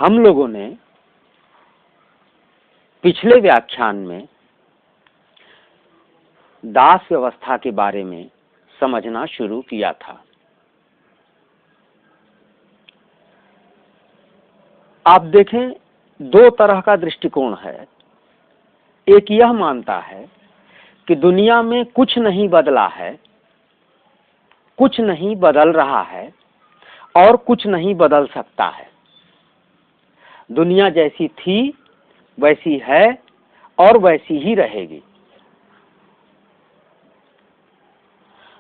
हम लोगों ने पिछले व्याख्यान में दास व्यवस्था के बारे में समझना शुरू किया था। आप देखें, दो तरह का दृष्टिकोण है। एक यह मानता है कि दुनिया में कुछ नहीं बदला है, कुछ नहीं बदल रहा है और कुछ नहीं बदल सकता है। दुनिया जैसी थी वैसी है और वैसी ही रहेगी।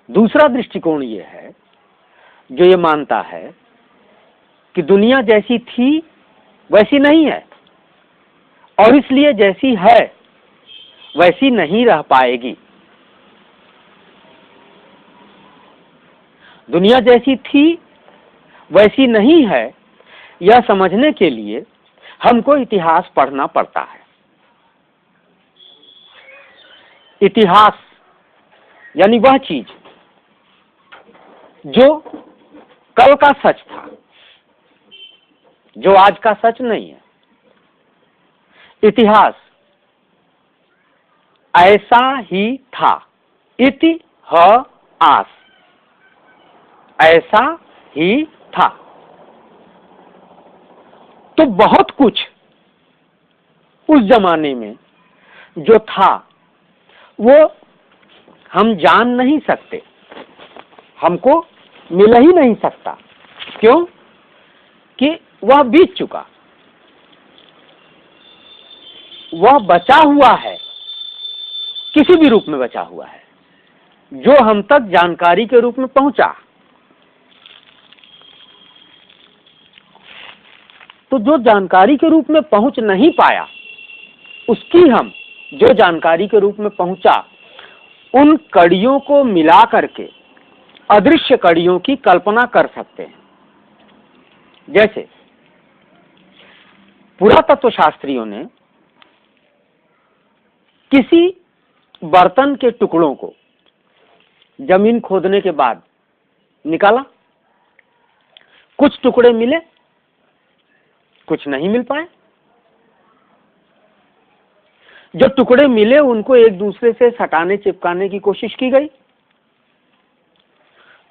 दूसरा दृष्टिकोण ये है जो ये मानता है कि दुनिया जैसी थी वैसी नहीं है और इसलिए जैसी है वैसी नहीं रह पाएगी। दुनिया जैसी थी वैसी नहीं है, यह समझने के लिए हमको इतिहास पढ़ना पड़ता है। इतिहास यानी वह चीज जो कल का सच था, जो आज का सच नहीं है। इतिहास ऐसा ही था। इतिहास ऐसा ही था। तो बहुत कुछ उस जमाने में जो था वो हम जान नहीं सकते, हमको मिल ही नहीं सकता। क्यों? कि वह बीत चुका, वह बचा हुआ है, किसी भी रूप में बचा हुआ है जो हम तक जानकारी के रूप में पहुंचा। तो जो जानकारी के रूप में पहुंच नहीं पाया, उसकी हम जो जानकारी के रूप में पहुंचा, उन कड़ियों को मिला करके अदृश्य कड़ियों की कल्पना कर सकते हैं। जैसे पुरातत्व शास्त्रियों ने किसी बर्तन के टुकड़ों को जमीन खोदने के बाद निकाला। कुछ टुकड़े मिले, कुछ नहीं मिल पाए। जो टुकड़े मिले उनको एक दूसरे से सटाने चिपकाने की कोशिश की गई,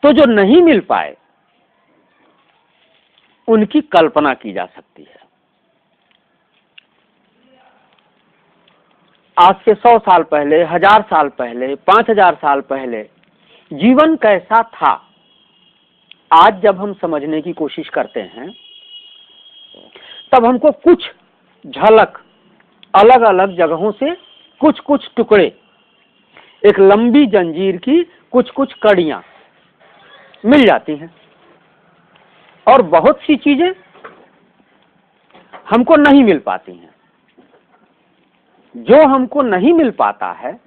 तो जो नहीं मिल पाए उनकी कल्पना की जा सकती है। आज से 100 साल पहले, 1000 साल पहले, 5000 साल पहले जीवन कैसा था, आज जब हम समझने की कोशिश करते हैं तब हमको कुछ झलक अलग अलग जगहों से कुछ कुछ टुकड़े, एक लंबी जंजीर की कुछ कुछ कड़ियां मिल जाती हैं और बहुत सी चीजें हमको नहीं मिल पाती हैं। जो हमको नहीं मिल पाता है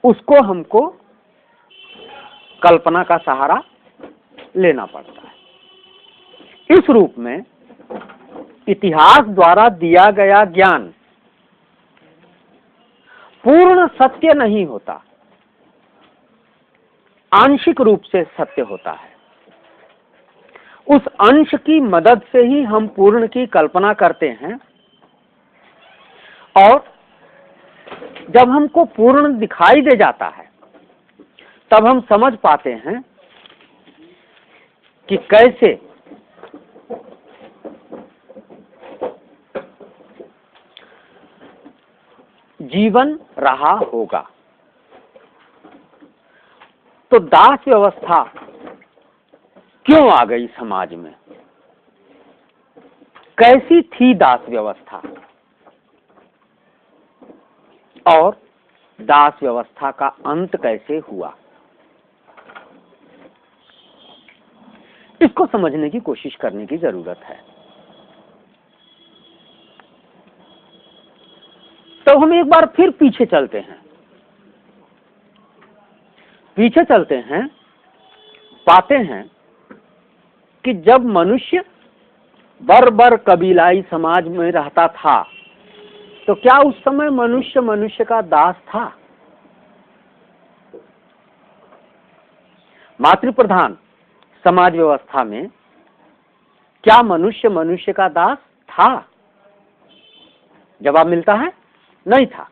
उसको हमको कल्पना का सहारा लेना पड़ता है। इस रूप में इतिहास द्वारा दिया गया ज्ञान पूर्ण सत्य नहीं होता, आंशिक रूप से सत्य होता है। उस अंश की मदद से ही हम पूर्ण की कल्पना करते हैं और जब हमको पूर्ण दिखाई दे जाता है तब हम समझ पाते हैं कि कैसे जीवन रहा होगा। तो दास व्यवस्था क्यों आ गई समाज में? कैसी थी दास व्यवस्था और दास व्यवस्था का अंत कैसे हुआ? इसको समझने की कोशिश करने की जरूरत है। तो हम एक बार फिर पीछे चलते हैं, पाते हैं कि जब मनुष्य बर्बर कबीलाई समाज में रहता था तो क्या उस समय मनुष्य मनुष्य का दास था? मातृ प्रधान समाज व्यवस्था में क्या मनुष्य मनुष्य का दास था? जवाब मिलता है नहीं था।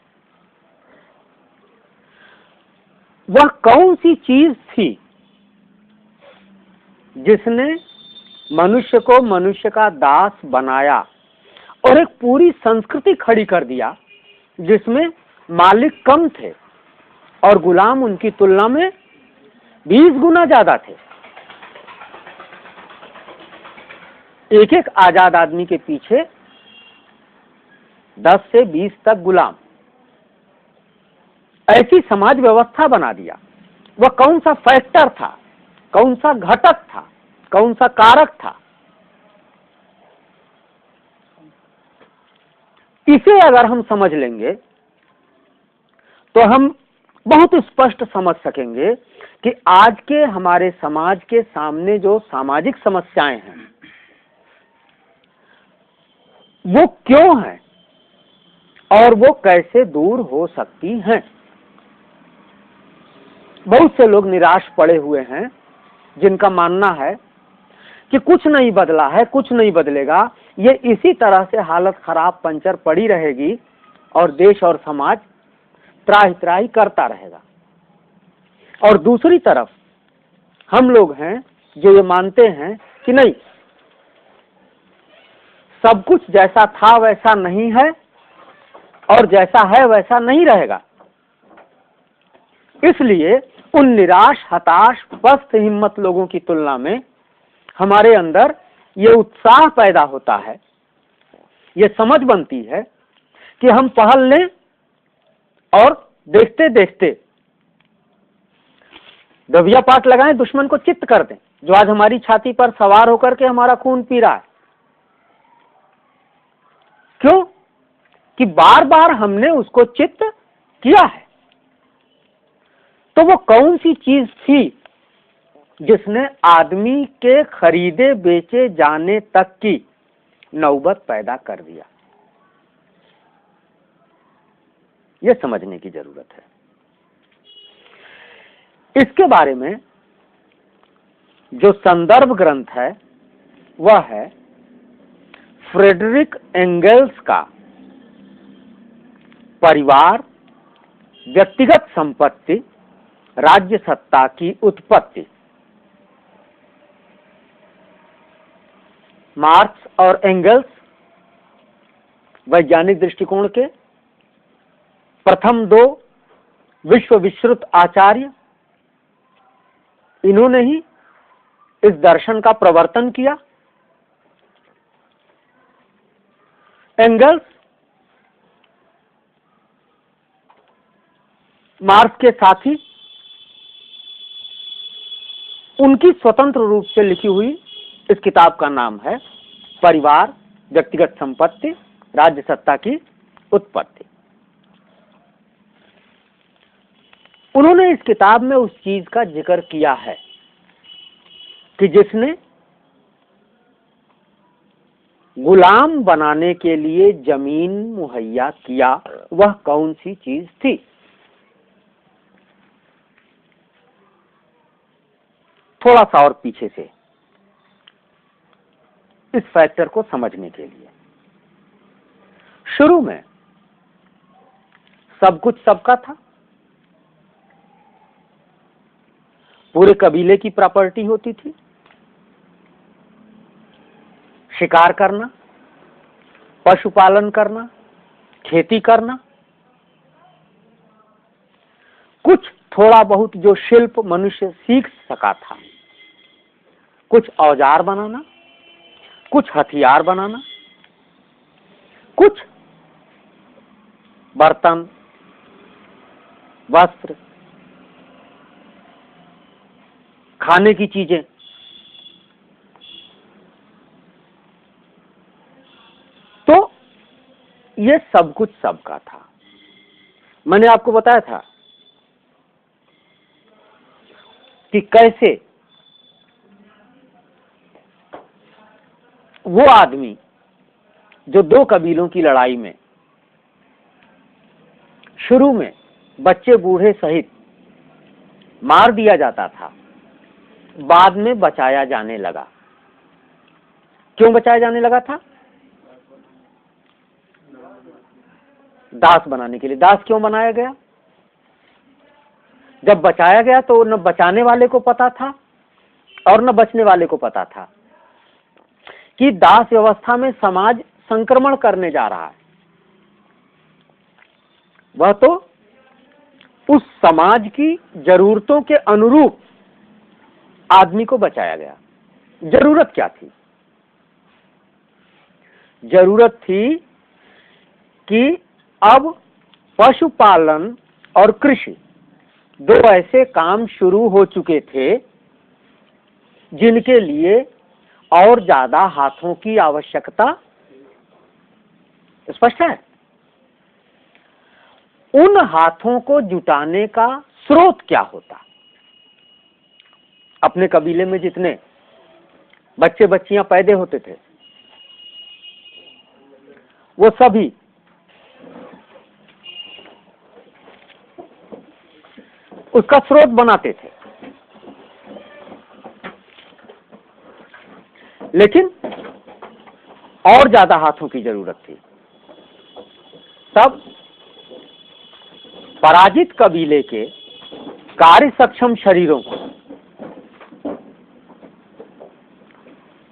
वह कौन सी चीज थी जिसने मनुष्य को मनुष्य का दास बनाया और एक पूरी संस्कृति खड़ी कर दिया जिसमें मालिक कम थे और गुलाम उनकी तुलना में 20 गुना ज्यादा थे। एक एक आजाद आदमी के पीछे 10 से 20 तक गुलाम। ऐसी समाज व्यवस्था बना दिया। वह कौन सा फैक्टर था, कौन सा घटक था, कौन सा कारक था? इसे अगर हम समझ लेंगे तो हम बहुत स्पष्ट समझ सकेंगे कि आज के हमारे समाज के सामने जो सामाजिक समस्याएं हैं वो क्यों हैं और वो कैसे दूर हो सकती हैं। बहुत से लोग निराश पड़े हुए हैं जिनका मानना है कि कुछ नहीं बदला है, कुछ नहीं बदलेगा, ये इसी तरह से हालत खराब पंचर पड़ी रहेगी और देश और समाज त्राही त्राही करता रहेगा। और दूसरी तरफ हम लोग हैं जो ये मानते हैं कि नहीं, सब कुछ जैसा था वैसा नहीं है और जैसा है वैसा नहीं रहेगा। इसलिए उन निराश, हताश, पस्त हिम्मत लोगों की तुलना में हमारे अंदर ये उत्साह पैदा होता है, ये समझ बनती है कि हम पहल लें और देखते देखते दबिया पाट लगाएं, दुश्मन को चित्त कर दें, जो आज हमारी छाती पर सवार होकर के हमारा खून पी रहा है। क्यों? कि बार बार हमने उसको चित्त किया है। तो वो कौन सी चीज थी जिसने आदमी के खरीदे बेचे जाने तक की नौबत पैदा कर दिया? यह समझने की जरूरत है। इसके बारे में जो संदर्भ ग्रंथ है वह है फ्रेडरिक एंगल्स का परिवार, व्यक्तिगत संपत्ति, राज्य सत्ता की उत्पत्ति। मार्क्स और एंगल्स वैज्ञानिक दृष्टिकोण के प्रथम 2 विश्व विश्रुत आचार्य, इन्होंने ही इस दर्शन का प्रवर्तन किया। एंगल्स मार्क्स के साथी, उनकी स्वतंत्र रूप से लिखी हुई इस किताब का नाम है परिवार, व्यक्तिगत संपत्ति, राज्य सत्ता की उत्पत्ति। उन्होंने इस किताब में उस चीज का जिक्र किया है कि जिसने गुलाम बनाने के लिए जमीन मुहैया किया, वह कौन सी चीज थी। थोड़ा सा और पीछे से इस फैक्टर को समझने के लिए, शुरू में सब कुछ सबका था, पूरे कबीले की प्रॉपर्टी होती थी। शिकार करना, पशुपालन करना, खेती करना, कुछ थोड़ा बहुत जो शिल्प मनुष्य सीख सका था, कुछ औजार बनाना, कुछ हथियार बनाना, कुछ बर्तन, वस्त्र, खाने की चीजें। तो ये सब कुछ सबका था। मैंने आपको बताया था कि कैसे वो आदमी जो 2 कबीलों की लड़ाई में शुरू में बच्चे बूढ़े सहित मार दिया जाता था, बाद में बचाया जाने लगा। क्यों बचाया जाने लगा था? दास बनाने के लिए। दास क्यों बनाया गया? जब बचाया गया तो न बचाने वाले को पता था और न बचने वाले को पता था कि दास व्यवस्था में समाज संक्रमण करने जा रहा है। वह तो उस समाज की जरूरतों के अनुरूप आदमी को बचाया गया। जरूरत क्या थी? जरूरत थी कि अब पशुपालन और कृषि दो ऐसे काम शुरू हो चुके थे जिनके लिए और ज्यादा हाथों की आवश्यकता स्पष्ट है। उन हाथों को जुटाने का स्रोत क्या होता? अपने कबीले में जितने बच्चे बच्चियां पैदा होते थे वो सभी उसका स्रोत बनाते थे, लेकिन और ज्यादा हाथों की जरूरत थी। तब पराजित कबीले के कार्य सक्षम शरीरों को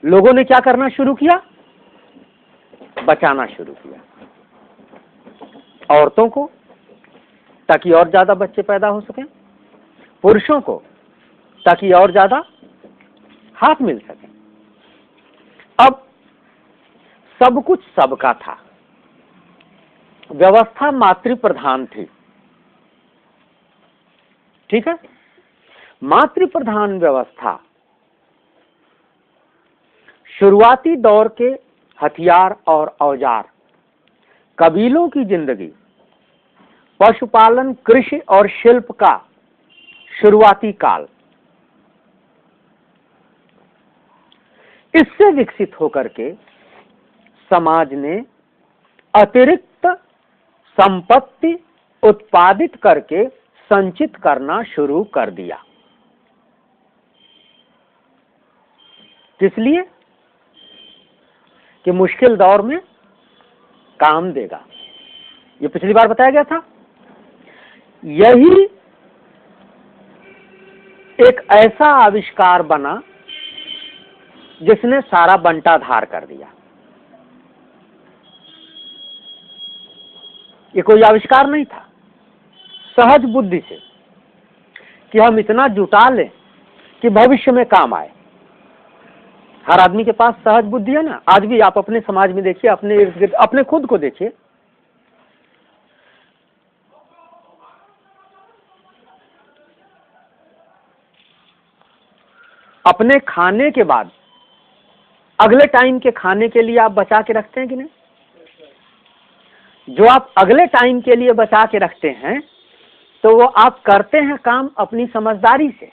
लोगों ने क्या करना शुरू किया? बचाना शुरू किया। औरतों को ताकि और ज्यादा बच्चे पैदा हो सकें, पुरुषों को ताकि और ज्यादा हाथ मिल सके। अब सब कुछ सबका था। व्यवस्था मातृ प्रधान थी। ठीक है? मातृ प्रधान व्यवस्था शुरुआती दौर के हथियार और औजार, कबीलों की जिंदगी, पशुपालन, कृषि और शिल्प का शुरुआती काल, इससे विकसित होकर के समाज ने अतिरिक्त संपत्ति उत्पादित करके संचित करना शुरू कर दिया। किस लिए? कि मुश्किल दौर में काम देगा। ये पिछली बार बताया गया था। यही एक ऐसा आविष्कार बना जिसने सारा बंटाधार कर दिया। ये कोई आविष्कार नहीं था, सहज बुद्धि से कि हम इतना जुटा लें कि भविष्य में काम आए। हर आदमी के पास सहज बुद्धि है ना। आज भी आप अपने समाज में देखिए, अपने इर्द गिर्द, अपने खुद को देखिए। अपने खाने के बाद अगले टाइम के खाने के लिए आप बचा के रखते हैं कि नहीं? जो आप अगले टाइम के लिए बचा के रखते हैं तो वो आप करते हैं काम अपनी समझदारी से,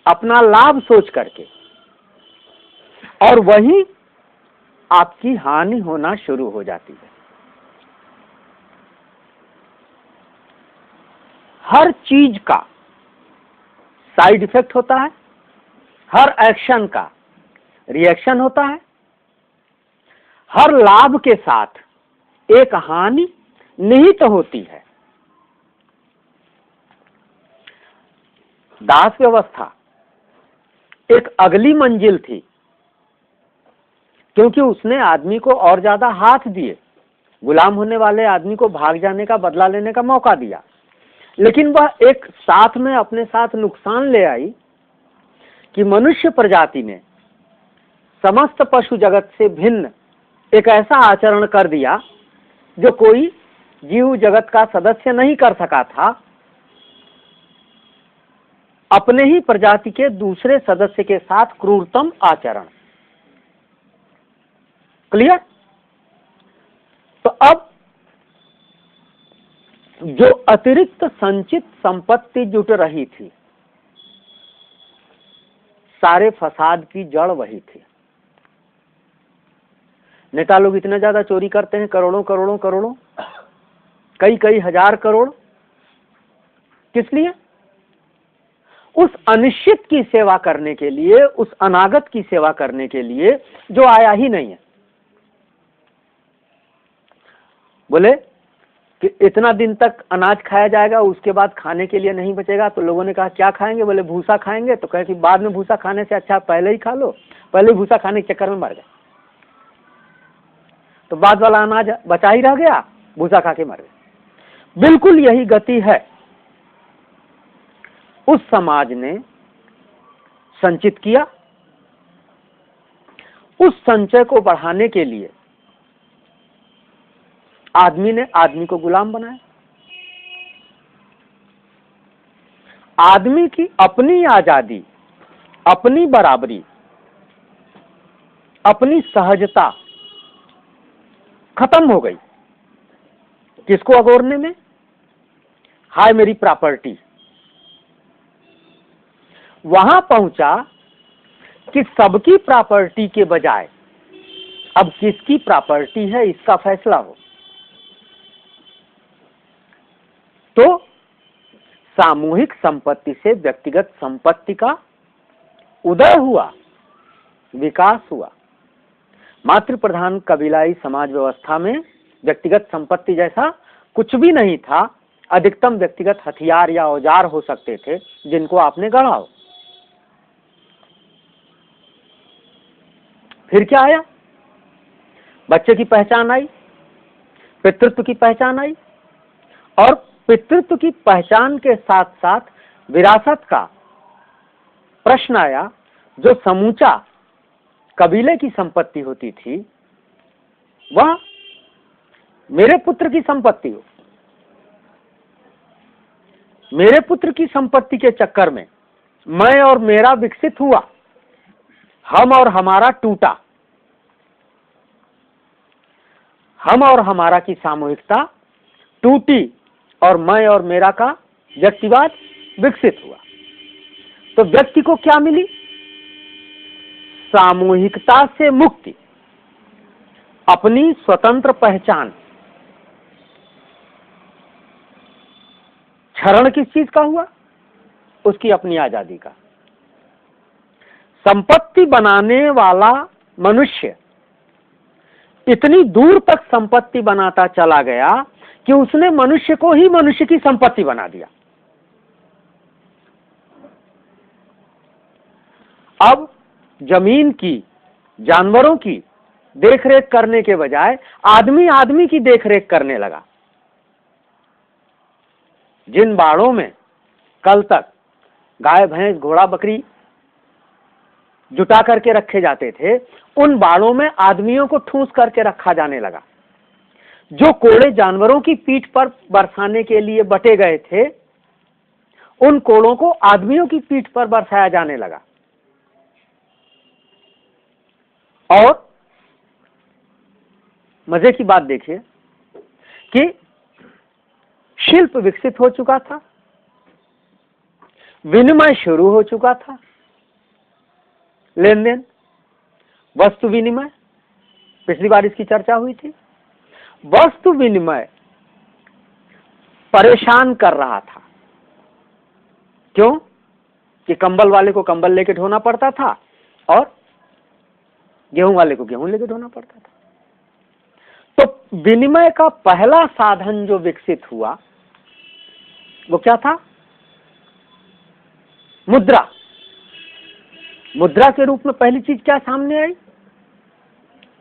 अपना लाभ सोच करके, और वही आपकी हानि होना शुरू हो जाती है। हर चीज का साइड इफेक्ट होता है, हर एक्शन का रिएक्शन होता है, हर लाभ के साथ एक हानि निहित होती है। दास व्यवस्था एक अगली मंजिल थी, क्योंकि उसने आदमी को और ज्यादा हाथ दिए, गुलाम होने वाले आदमी को भाग जाने का, बदला लेने का मौका दिया, लेकिन वह एक साथ में अपने साथ नुकसान ले आई कि मनुष्य प्रजाति ने समस्त पशु जगत से भिन्न एक ऐसा आचरण कर दिया जो कोई जीव जगत का सदस्य नहीं कर सका था। अपने ही प्रजाति के दूसरे सदस्य के साथ क्रूरतम आचरण। क्लियर? तो अब जो अतिरिक्त संचित संपत्ति जुट रही थी, सारे फसाद की जड़ वही थी। नेता लोग इतना ज्यादा चोरी करते हैं, करोड़ों करोड़ों करोड़ों, कई कई हजार करोड़। किस लिए? उस अनिश्चित की सेवा करने के लिए, उस अनागत की सेवा करने के लिए जो आया ही नहीं है। बोले कि इतना दिन तक अनाज खाया जाएगा, उसके बाद खाने के लिए नहीं बचेगा। तो लोगों ने कहा क्या खाएंगे? बोले भूसा खाएंगे। तो कहे कि बाद में भूसा खाने से अच्छा पहले ही खा लो। पहले ही भूसा खाने के चक्कर में मर गए, तो बाद वाला अनाज बचा ही रह गया, भूसा खा के मर गए। बिल्कुल यही गति है। उस समाज ने संचित किया, उस संचय को बढ़ाने के लिए आदमी ने आदमी को गुलाम बनाया। आदमी की अपनी आजादी, अपनी बराबरी, अपनी सहजता खत्म हो गई। किसको अगोरने में? हाय मेरी प्रॉपर्टी। वहां पहुंचा कि सबकी प्रॉपर्टी के बजाय अब किसकी प्रॉपर्टी है इसका फैसला हो। तो सामूहिक संपत्ति से व्यक्तिगत संपत्ति का उदय हुआ, विकास हुआ। मातृ प्रधान कबीलाई समाज व्यवस्था में व्यक्तिगत संपत्ति जैसा कुछ भी नहीं था। अधिकतम व्यक्तिगत हथियार या औजार हो सकते थे जिनको आपने गढ़ा हो। फिर क्या आया? बच्चे की पहचान आई, पितृत्व की पहचान आई, और पितृत्व की पहचान के साथ साथ विरासत का प्रश्न आया। जो समूचा कबीले की संपत्ति होती थी वह मेरे पुत्र की संपत्ति हो। मेरे पुत्र की संपत्ति के चक्कर में मैं और मेरा विकसित हुआ, हम और हमारा टूटा, हम और हमारा की सामूहिकता टूटी और मैं और मेरा का व्यक्तिवाद विकसित हुआ। तो व्यक्ति को क्या मिली? सामूहिकता से मुक्ति, अपनी स्वतंत्र पहचान। क्षरण किस चीज का हुआ? उसकी अपनी आजादी का। संपत्ति बनाने वाला मनुष्य इतनी दूर तक संपत्ति बनाता चला गया कि उसने मनुष्य को ही मनुष्य की संपत्ति बना दिया। अब जमीन की, जानवरों की देखरेख करने के बजाय आदमी आदमी की देखरेख करने लगा। जिन बाड़ों में कल तक गाय भैंस घोड़ा बकरी जुटा करके रखे जाते थे, उन बाड़ों में आदमियों को ठूंस करके रखा जाने लगा। जो कोड़े जानवरों की पीठ पर बरसाने के लिए बटे गए थे, उन कोड़ों को आदमियों की पीठ पर बरसाया जाने लगा। और मजे की बात देखिए कि शिल्प विकसित हो चुका था, विनिमय शुरू हो चुका था, लेन देन, वस्तु विनिमय। पिछली बार इसकी चर्चा हुई थी। वस्तु विनिमय परेशान कर रहा था। क्यों? कि कंबल वाले को कंबल लेके ढोना पड़ता था और गेहूं वाले को गेहूं लेके ढोना पड़ता था। तो विनिमय का पहला साधन जो विकसित हुआ वो क्या था? मुद्रा। मुद्रा के रूप में पहली चीज क्या सामने आई?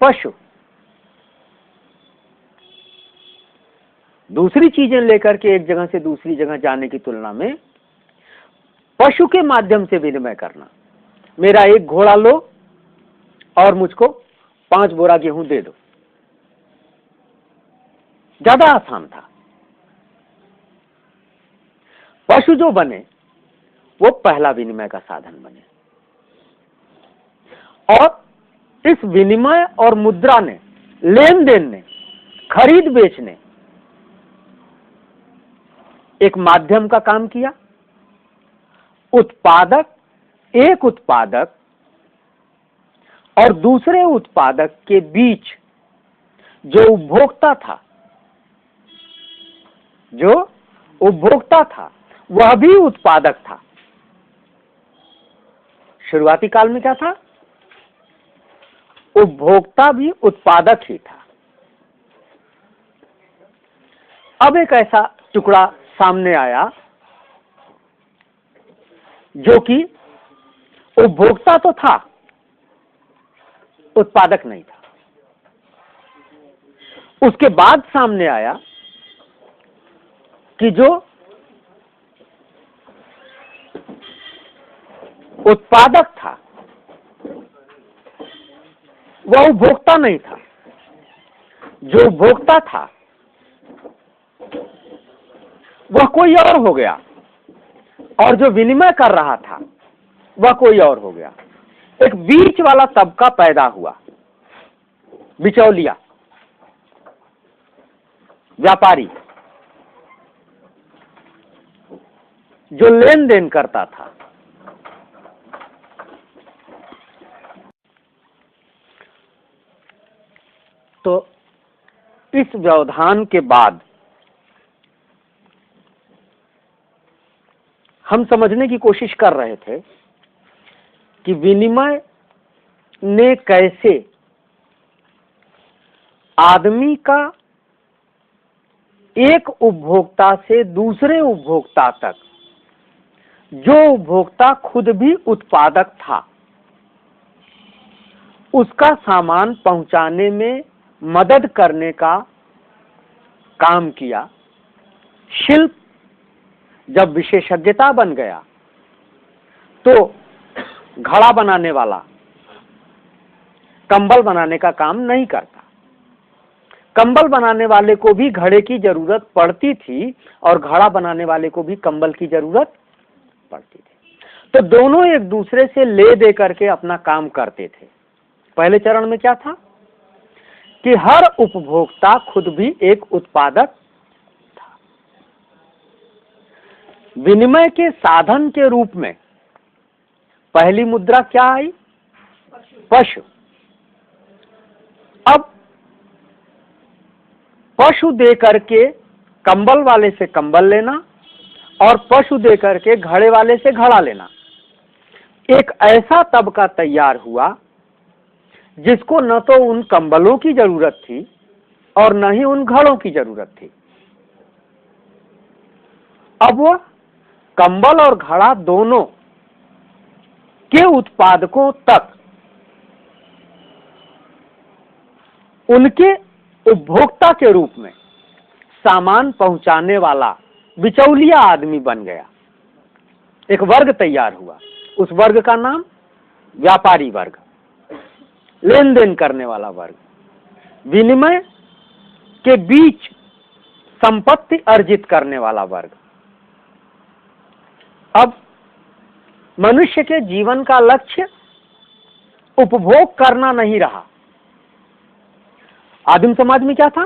पशु। दूसरी चीजें लेकर के एक जगह से दूसरी जगह जाने की तुलना में पशु के माध्यम से विनिमय करना। मेरा एक घोड़ा लो और मुझको 5 बोरा गेहूं दे दो, ज्यादा आसान था। पशु जो बने वो पहला विनिमय का साधन बने। और इस विनिमय और मुद्रा ने, लेन देन ने, खरीद बेच ने एक माध्यम का काम किया। उत्पादक, एक उत्पादक और दूसरे उत्पादक के बीच जो उपभोक्ता था, जो उपभोक्ता था वह भी उत्पादक था। शुरुआती काल में क्या था? उपभोक्ता भी उत्पादक ही था। अब एक ऐसा टुकड़ा सामने आया जो कि उपभोक्ता तो था, उत्पादक नहीं था। उसके बाद सामने आया कि जो उत्पादक था वह उपभोक्ता नहीं था, जो उपभोक्ता था वह कोई और हो गया, और जो विनिमय कर रहा था वह कोई और हो गया। एक बीच वाला तबका पैदा हुआ, बिचौलिया, व्यापारी, जो लेन देन करता था। तो इस व्यवधान के बाद हम समझने की कोशिश कर रहे थे कि विनिमय ने कैसे आदमी का एक उपभोक्ता से दूसरे उपभोक्ता तक, जो उपभोक्ता खुद भी उत्पादक था, उसका सामान पहुंचाने में मदद करने का काम किया। शिल्प जब विशेषज्ञता बन गया तो घड़ा बनाने वाला कंबल बनाने का काम नहीं करता। कंबल बनाने वाले को भी घड़े की जरूरत पड़ती थी और घड़ा बनाने वाले को भी कंबल की जरूरत पड़ती थी। तो दोनों एक दूसरे से ले दे करके अपना काम करते थे। पहले चरण में क्या था कि हर उपभोक्ता खुद भी एक उत्पादक था। विनिमय के साधन के रूप में पहली मुद्रा क्या आई? पशु। अब पशु दे करके कंबल वाले से कंबल लेना और पशु दे करके घड़े वाले से घड़ा लेना, एक ऐसा तबका तैयार हुआ जिसको न तो उन कंबलों की जरूरत थी और न ही उन घड़ों की जरूरत थी। अब वह कंबल और घड़ा दोनों के उत्पादकों तक उनके उपभोक्ता के रूप में सामान पहुंचाने वाला बिचौलिया आदमी बन गया। एक वर्ग तैयार हुआ, उस वर्ग का नाम व्यापारी वर्ग, लेन देन करने वाला वर्ग, विनिमय के बीच संपत्ति अर्जित करने वाला वर्ग। अब मनुष्य के जीवन का लक्ष्य उपभोग करना नहीं रहा। आदिम समाज में क्या था?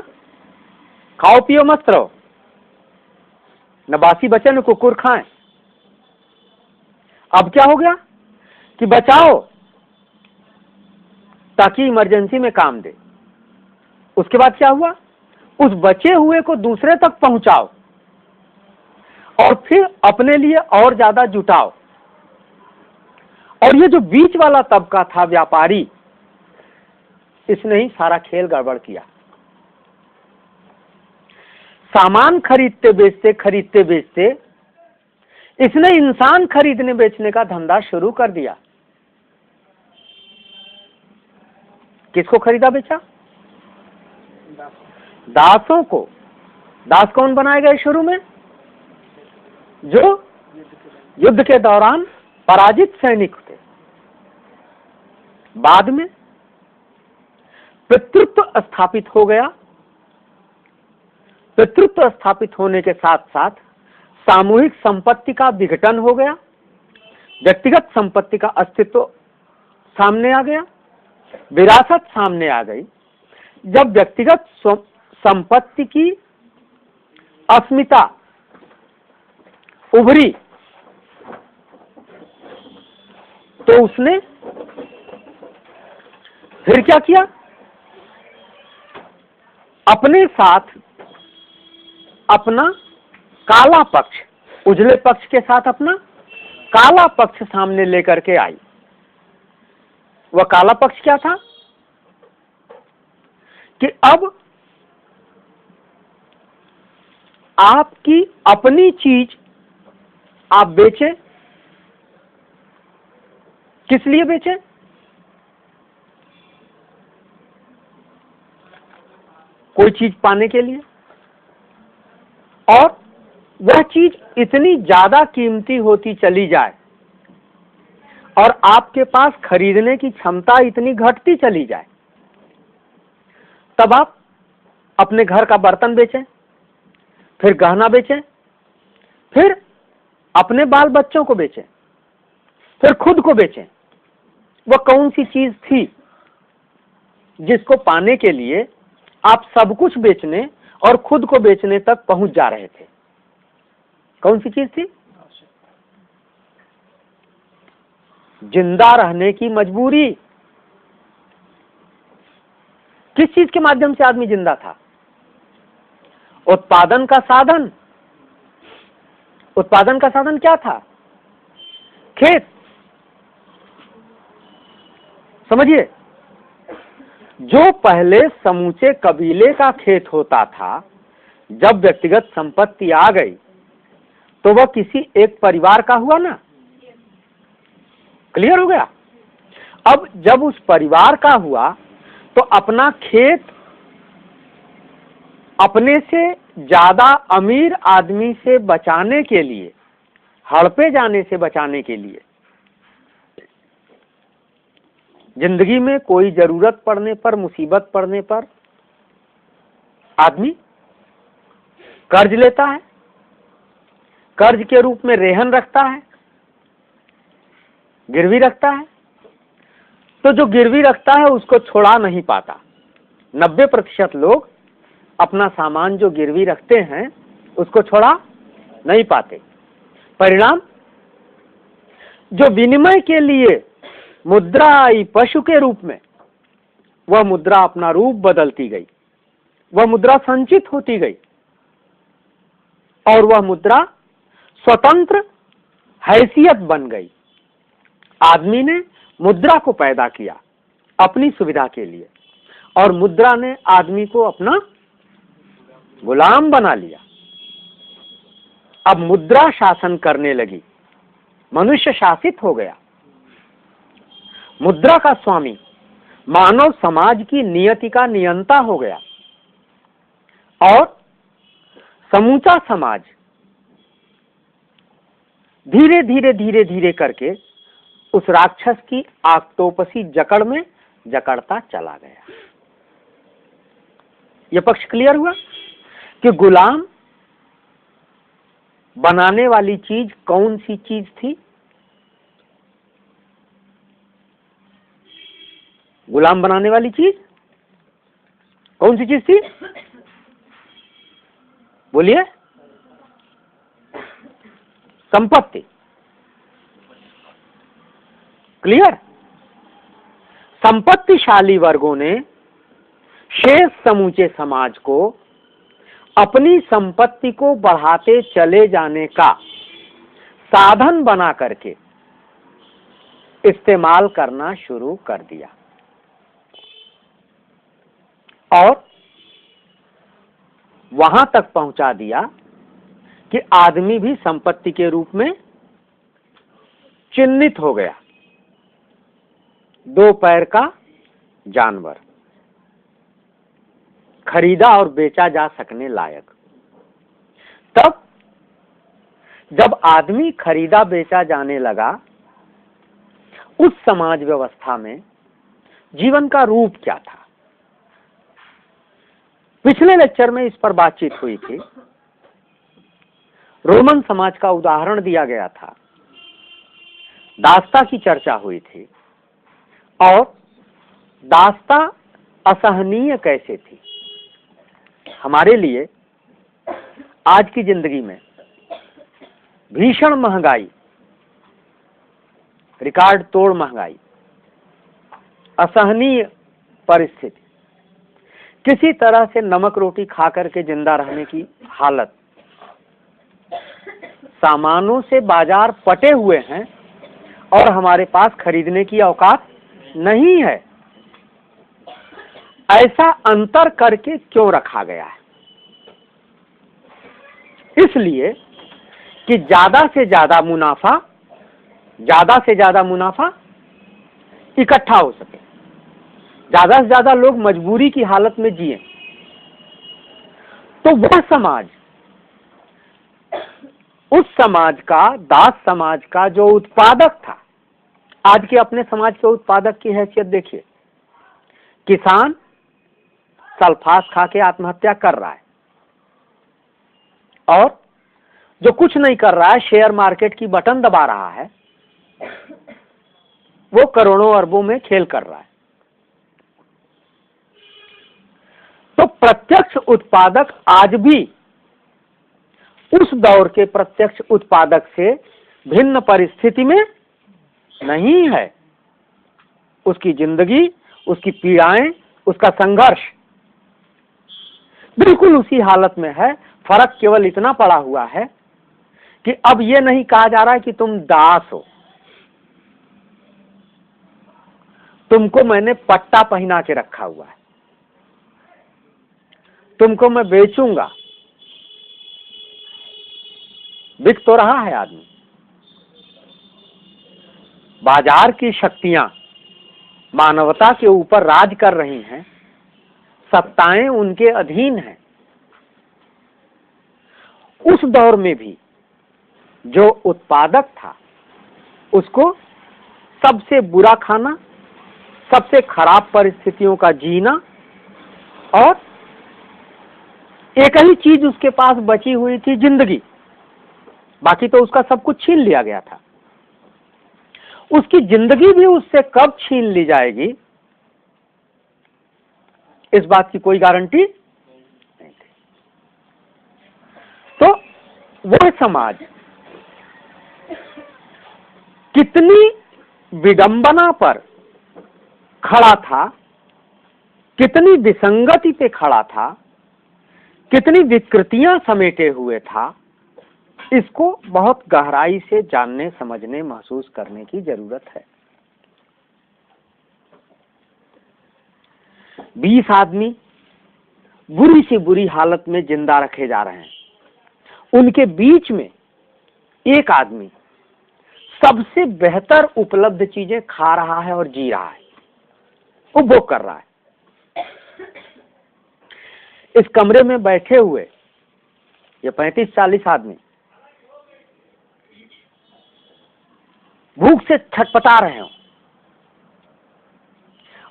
खाओ पियो मस्त रहो, न बासी बचे न कुकुर खाएं। अब क्या हो गया कि बचाओ ताकि इमरजेंसी में काम दे। उसके बाद क्या हुआ? उस बचे हुए को दूसरे तक पहुंचाओ और फिर अपने लिए और ज्यादा जुटाओ। और ये जो बीच वाला तबका था व्यापारी, इसने ही सारा खेल गड़बड़ किया। सामान खरीदते बेचते इसने इंसान खरीदने बेचने का धंधा शुरू कर दिया। किसको खरीदा बेचा? दासों को। दास कौन बनाए गए शुरू में? जो युद्ध के दौरान पराजित सैनिक थे। बाद में पितृत्व स्थापित हो गया। पितृत्व स्थापित होने के साथ साथ सामूहिक संपत्ति का विघटन हो गया, व्यक्तिगत संपत्ति का अस्तित्व सामने आ गया, विरासत सामने आ गई। जब व्यक्तिगत संपत्ति की अस्मिता उभरी तो उसने फिर क्या किया? अपने साथ अपना काला पक्ष, उजले पक्ष के साथ अपना काला पक्ष सामने लेकर के आई। वह काला पक्ष क्या था कि अब आपकी अपनी चीज आप बेचें। किस लिए बेचें? कोई चीज पाने के लिए, और वह चीज इतनी ज्यादा कीमती होती चली जाए और आपके पास खरीदने की क्षमता इतनी घटती चली जाए, तब आप अपने घर का बर्तन बेचें, फिर गहना बेचें, फिर अपने बाल बच्चों को बेचें, फिर खुद को बेचें। वह कौन सी चीज थी जिसको पाने के लिए आप सब कुछ बेचने और खुद को बेचने तक पहुंच जा रहे थे? कौन सी चीज थी? जिंदा रहने की मजबूरी। किस चीज के माध्यम से आदमी जिंदा था? उत्पादन का साधन। उत्पादन का साधन क्या था? खेत। समझिए, जो पहले समूचे कबीले का खेत होता था, जब व्यक्तिगत संपत्ति आ गई तो वह किसी एक परिवार का हुआ ना। क्लियर हो गया? अब जब उस परिवार का हुआ तो अपना खेत अपने से ज्यादा अमीर आदमी से बचाने के लिए, हड़पे जाने से बचाने के लिए, जिंदगी में कोई जरूरत पड़ने पर, मुसीबत पड़ने पर आदमी कर्ज लेता है, कर्ज के रूप में रेहन रखता है, गिरवी रखता है। तो जो गिरवी रखता है उसको छोड़ा नहीं पाता। 90% लोग अपना सामान जो गिरवी रखते हैं उसको छोड़ा नहीं पाते। परिणाम, जो विनिमय के लिए मुद्रा आई पशु के रूप में, वह मुद्रा अपना रूप बदलती गई, वह मुद्रा संचित होती गई और वह मुद्रा स्वतंत्र हैसियत बन गई। आदमी ने मुद्रा को पैदा किया अपनी सुविधा के लिए और मुद्रा ने आदमी को अपना गुलाम बना लिया। अब मुद्रा शासन करने लगी, मनुष्य शासित हो गया। मुद्रा का स्वामी मानव समाज की नियति का नियंता हो गया और समूचा समाज धीरे धीरे धीरे धीरे करके उस राक्षस की आक्टोपसी जकड़ में जकड़ता चला गया। यह पक्ष क्लियर हुआ कि गुलाम बनाने वाली चीज कौन सी चीज थी? गुलाम बनाने वाली चीज कौन सी चीज थी? बोलिए। संपत्ति। क्लियर? संपत्तिशाली वर्गों ने शेष समूचे समाज को अपनी संपत्ति को बढ़ाते चले जाने का साधन बना करके इस्तेमाल करना शुरू कर दिया और वहां तक पहुंचा दिया कि आदमी भी संपत्ति के रूप में चिन्हित हो गया। 2 पैर का जानवर, खरीदा और बेचा जा सकने लायक। तब जब आदमी खरीदा बेचा जाने लगा, उस समाज व्यवस्था में जीवन का रूप क्या था? पिछले लेक्चर में इस पर बातचीत हुई थी। रोमन समाज का उदाहरण दिया गया था, दास्ता की चर्चा हुई थी और दास्ता असहनीय कैसे थी। हमारे लिए आज की जिंदगी में भीषण महंगाई, रिकॉर्ड तोड़ महंगाई, असहनीय परिस्थिति, किसी तरह से नमक रोटी खा करके जिंदा रहने की हालत, सामानों से बाजार पटे हुए हैं और हमारे पास खरीदने की औकात नहीं है। ऐसा अंतर करके क्यों रखा गया है? इसलिए कि ज्यादा से ज्यादा मुनाफा इकट्ठा हो सके, ज्यादा से ज्यादा लोग मजबूरी की हालत में जिए। तो वह समाज, उस समाज का, दास समाज का जो उत्पादक था, आज के अपने समाज के उत्पादक की हैसियत देखिए। किसान सल्फास खा के आत्महत्या कर रहा है, और जो कुछ नहीं कर रहा है, शेयर मार्केट की बटन दबा रहा है, वो करोड़ों अरबों में खेल कर रहा है। तो प्रत्यक्ष उत्पादक आज भी उस दौर के प्रत्यक्ष उत्पादक से भिन्न परिस्थिति में नहीं है। उसकी जिंदगी, उसकी पीड़ाएं, उसका संघर्ष बिल्कुल उसी हालत में है। फर्क केवल इतना पड़ा हुआ है कि अब यह नहीं कहा जा रहा है कि तुम दास हो, तुमको मैंने पट्टा पहना के रखा हुआ है, तुमको मैं बेचूंगा। बिक तो रहा है आदमी। बाजार की शक्तियां मानवता के ऊपर राज कर रही हैं, सत्ताएं उनके अधीन हैं। उस दौर में भी जो उत्पादक था, उसको सबसे बुरा खाना, सबसे खराब परिस्थितियों का जीना, और एक ही चीज उसके पास बची हुई थी, जिंदगी। बाकी तो उसका सब कुछ छीन लिया गया था। उसकी जिंदगी भी उससे कब छीन ली जाएगी, इस बात की कोई गारंटी नहीं थी। तो वह समाज कितनी विडंबना पर खड़ा था, कितनी विसंगति पे खड़ा था, कितनी विकृतियां समेटे हुए था, इसको बहुत गहराई से जानने, समझने, महसूस करने की जरूरत है। 20 आदमी बुरी से बुरी हालत में जिंदा रखे जा रहे हैं। उनके बीच में एक आदमी सबसे बेहतर उपलब्ध चीजें खा रहा है और जी रहा है, उपभोग कर रहा है। इस कमरे में बैठे हुए ये 35-40 आदमी भूख से छटपटा रहे हो,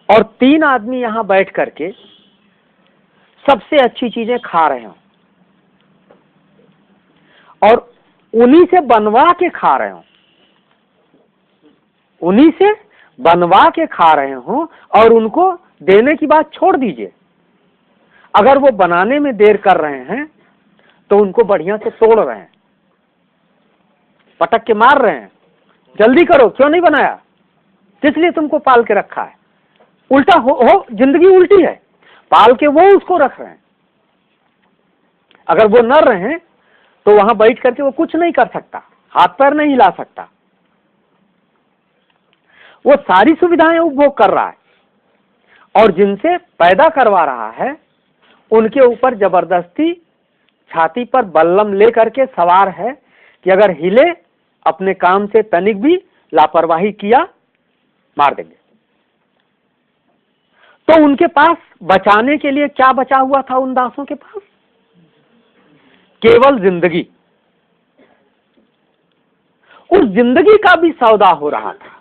और 3 आदमी यहां बैठ करके सबसे अच्छी चीजें खा रहे हो, और उन्हीं से बनवा के खा रहे हो, उन्हीं से बनवा के खा रहे हो। और उनको देने की बात छोड़ दीजिए, अगर वो बनाने में देर कर रहे हैं तो उनको बढ़िया से तोड़ रहे हैं, पटक के मार रहे हैं, जल्दी करो, क्यों नहीं बनाया, किस लिए तुमको पाल के रखा है। उल्टा हो जिंदगी उल्टी है, पाल के वो उसको रख रहे हैं। अगर वो न रहे तो वहां बैठ करके वो कुछ नहीं कर सकता, हाथ पैर नहीं हिला सकता। वो सारी सुविधाएं उपभोग कर रहा है, और जिनसे पैदा करवा रहा है उनके ऊपर जबरदस्ती छाती पर बल्लम लेकर के सवार है कि अगर हिले, अपने काम से तनिक भी लापरवाही किया, मार देंगे। तो उनके पास बचाने के लिए क्या बचा हुआ था उन दासों के पास? केवल जिंदगी। उस जिंदगी का भी सौदा हो रहा था।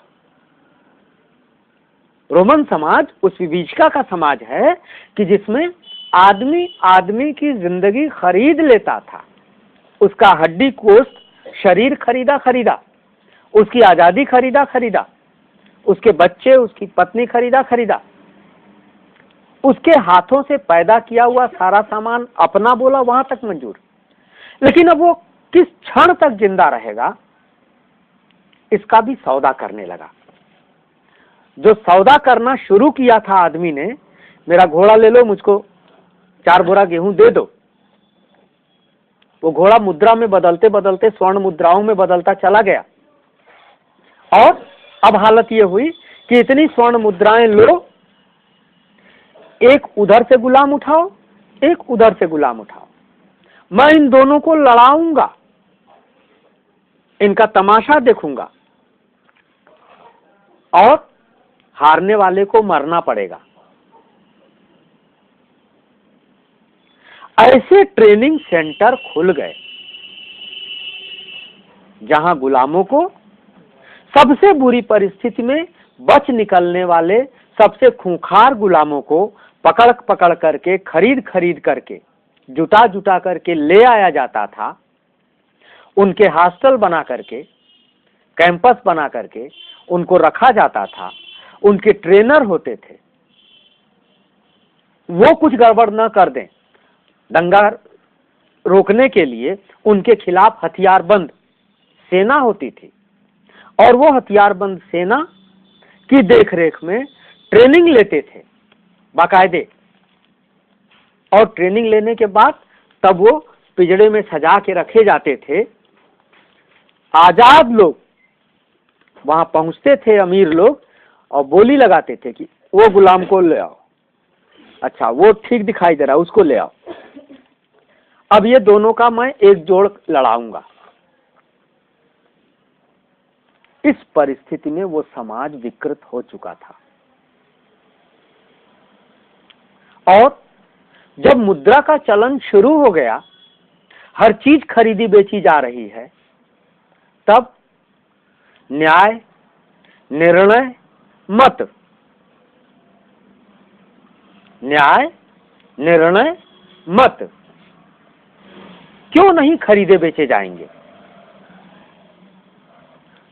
रोमन समाज उस विभीषिका का समाज है कि जिसमें आदमी आदमी की जिंदगी खरीद लेता था, उसका हड्डी गोश्त शरीर खरीदा, उसकी आजादी खरीदा, उसके बच्चे, उसकी पत्नी खरीदा, उसके हाथों से पैदा किया हुआ सारा सामान अपना बोला, वहां तक मंजूर। लेकिन अब वो किस क्षण तक जिंदा रहेगा, इसका भी सौदा करने लगा। जो सौदा करना शुरू किया था आदमी ने, मेरा घोड़ा ले लो, मुझको 4 बोरा गेहूं दे दो, वो घोड़ा मुद्रा में बदलते बदलते स्वर्ण मुद्राओं में बदलता चला गया। और अब हालत ये हुई कि इतनी स्वर्ण मुद्राएं लो, एक उधर से गुलाम उठाओ, एक उधर से गुलाम उठाओ, मैं इन दोनों को लड़ाऊंगा, इनका तमाशा देखूंगा और हारने वाले को मरना पड़ेगा। ऐसे ट्रेनिंग सेंटर खुल गए जहां गुलामों को सबसे बुरी परिस्थिति में बच निकलने वाले सबसे खूंखार गुलामों को पकड़ पकड़ करके, खरीद खरीद करके, जुटा जुटा करके ले आया जाता था। उनके हॉस्टल बना करके, कैंपस बना करके उनको रखा जाता था। उनके ट्रेनर होते थे, वो कुछ गड़बड़ न कर दें, दंगा रोकने के लिए उनके खिलाफ हथियारबंद सेना होती थी और वो हथियारबंद सेना की देखरेख में ट्रेनिंग लेते थे बाकायदे। और ट्रेनिंग लेने के बाद तब वो पिंजड़े में सजा के रखे जाते थे। आजाद लोग वहां पहुंचते थे, अमीर लोग, और बोली लगाते थे कि वो गुलाम को ले आओ, अच्छा वो ठीक दिखाई दे रहा है, उसको ले आओ, अब ये दोनों का मैं एक जोड़ लड़ाऊंगा। इस परिस्थिति में वो समाज विकृत हो चुका था। और जब मुद्रा का चलन शुरू हो गया, हर चीज खरीदी बेची जा रही है, तब न्याय, निर्णय, मत, न्याय, निर्णय, मत क्यों नहीं खरीदे बेचे जाएंगे?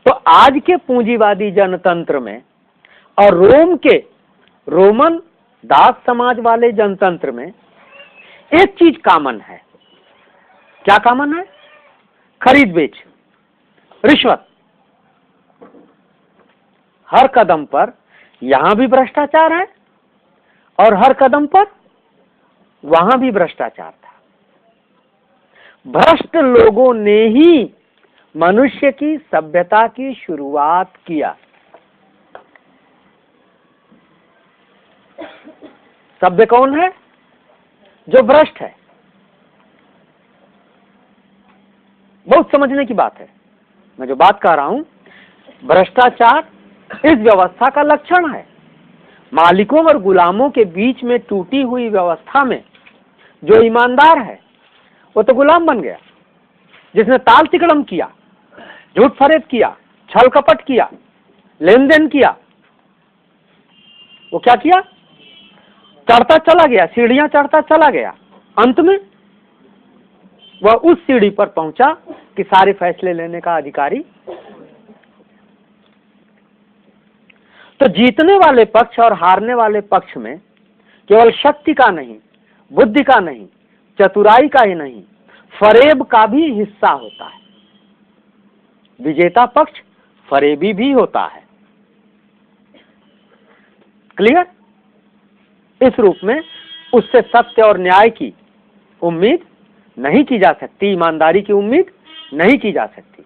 तो आज के पूंजीवादी जनतंत्र में और रोमन दास समाज वाले जनतंत्र में एक चीज कॉमन है। क्या कॉमन है? खरीद बेच, रिश्वत। हर कदम पर यहां भी भ्रष्टाचार है और हर कदम पर वहां भी भ्रष्टाचार था। भ्रष्ट लोगों ने ही मनुष्य की सभ्यता की शुरुआत किया। सभ्य कौन है? जो भ्रष्ट है। बहुत समझने की बात है। मैं जो बात कर रहा हूं, भ्रष्टाचार इस व्यवस्था का लक्षण है। मालिकों और गुलामों के बीच में टूटी हुई व्यवस्था में जो ईमानदार है वो तो गुलाम बन गया। जिसने ताल तिकड़म किया, झूठ फरेब किया, छल कपट किया, लेन देन किया, वो क्या किया? चढ़ता चला गया, सीढ़ियां चढ़ता चला गया। अंत में वह उस सीढ़ी पर पहुंचा कि सारे फैसले लेने का अधिकारी। तो जीतने वाले पक्ष और हारने वाले पक्ष में केवल शक्ति का नहीं, बुद्धि का नहीं, चतुराई का ही नहीं, फरेब का भी हिस्सा होता है। विजेता पक्ष फरेबी भी होता है। क्लियर? इस रूप में उससे सत्य और न्याय की उम्मीद नहीं की जा सकती, ईमानदारी की उम्मीद नहीं की जा सकती।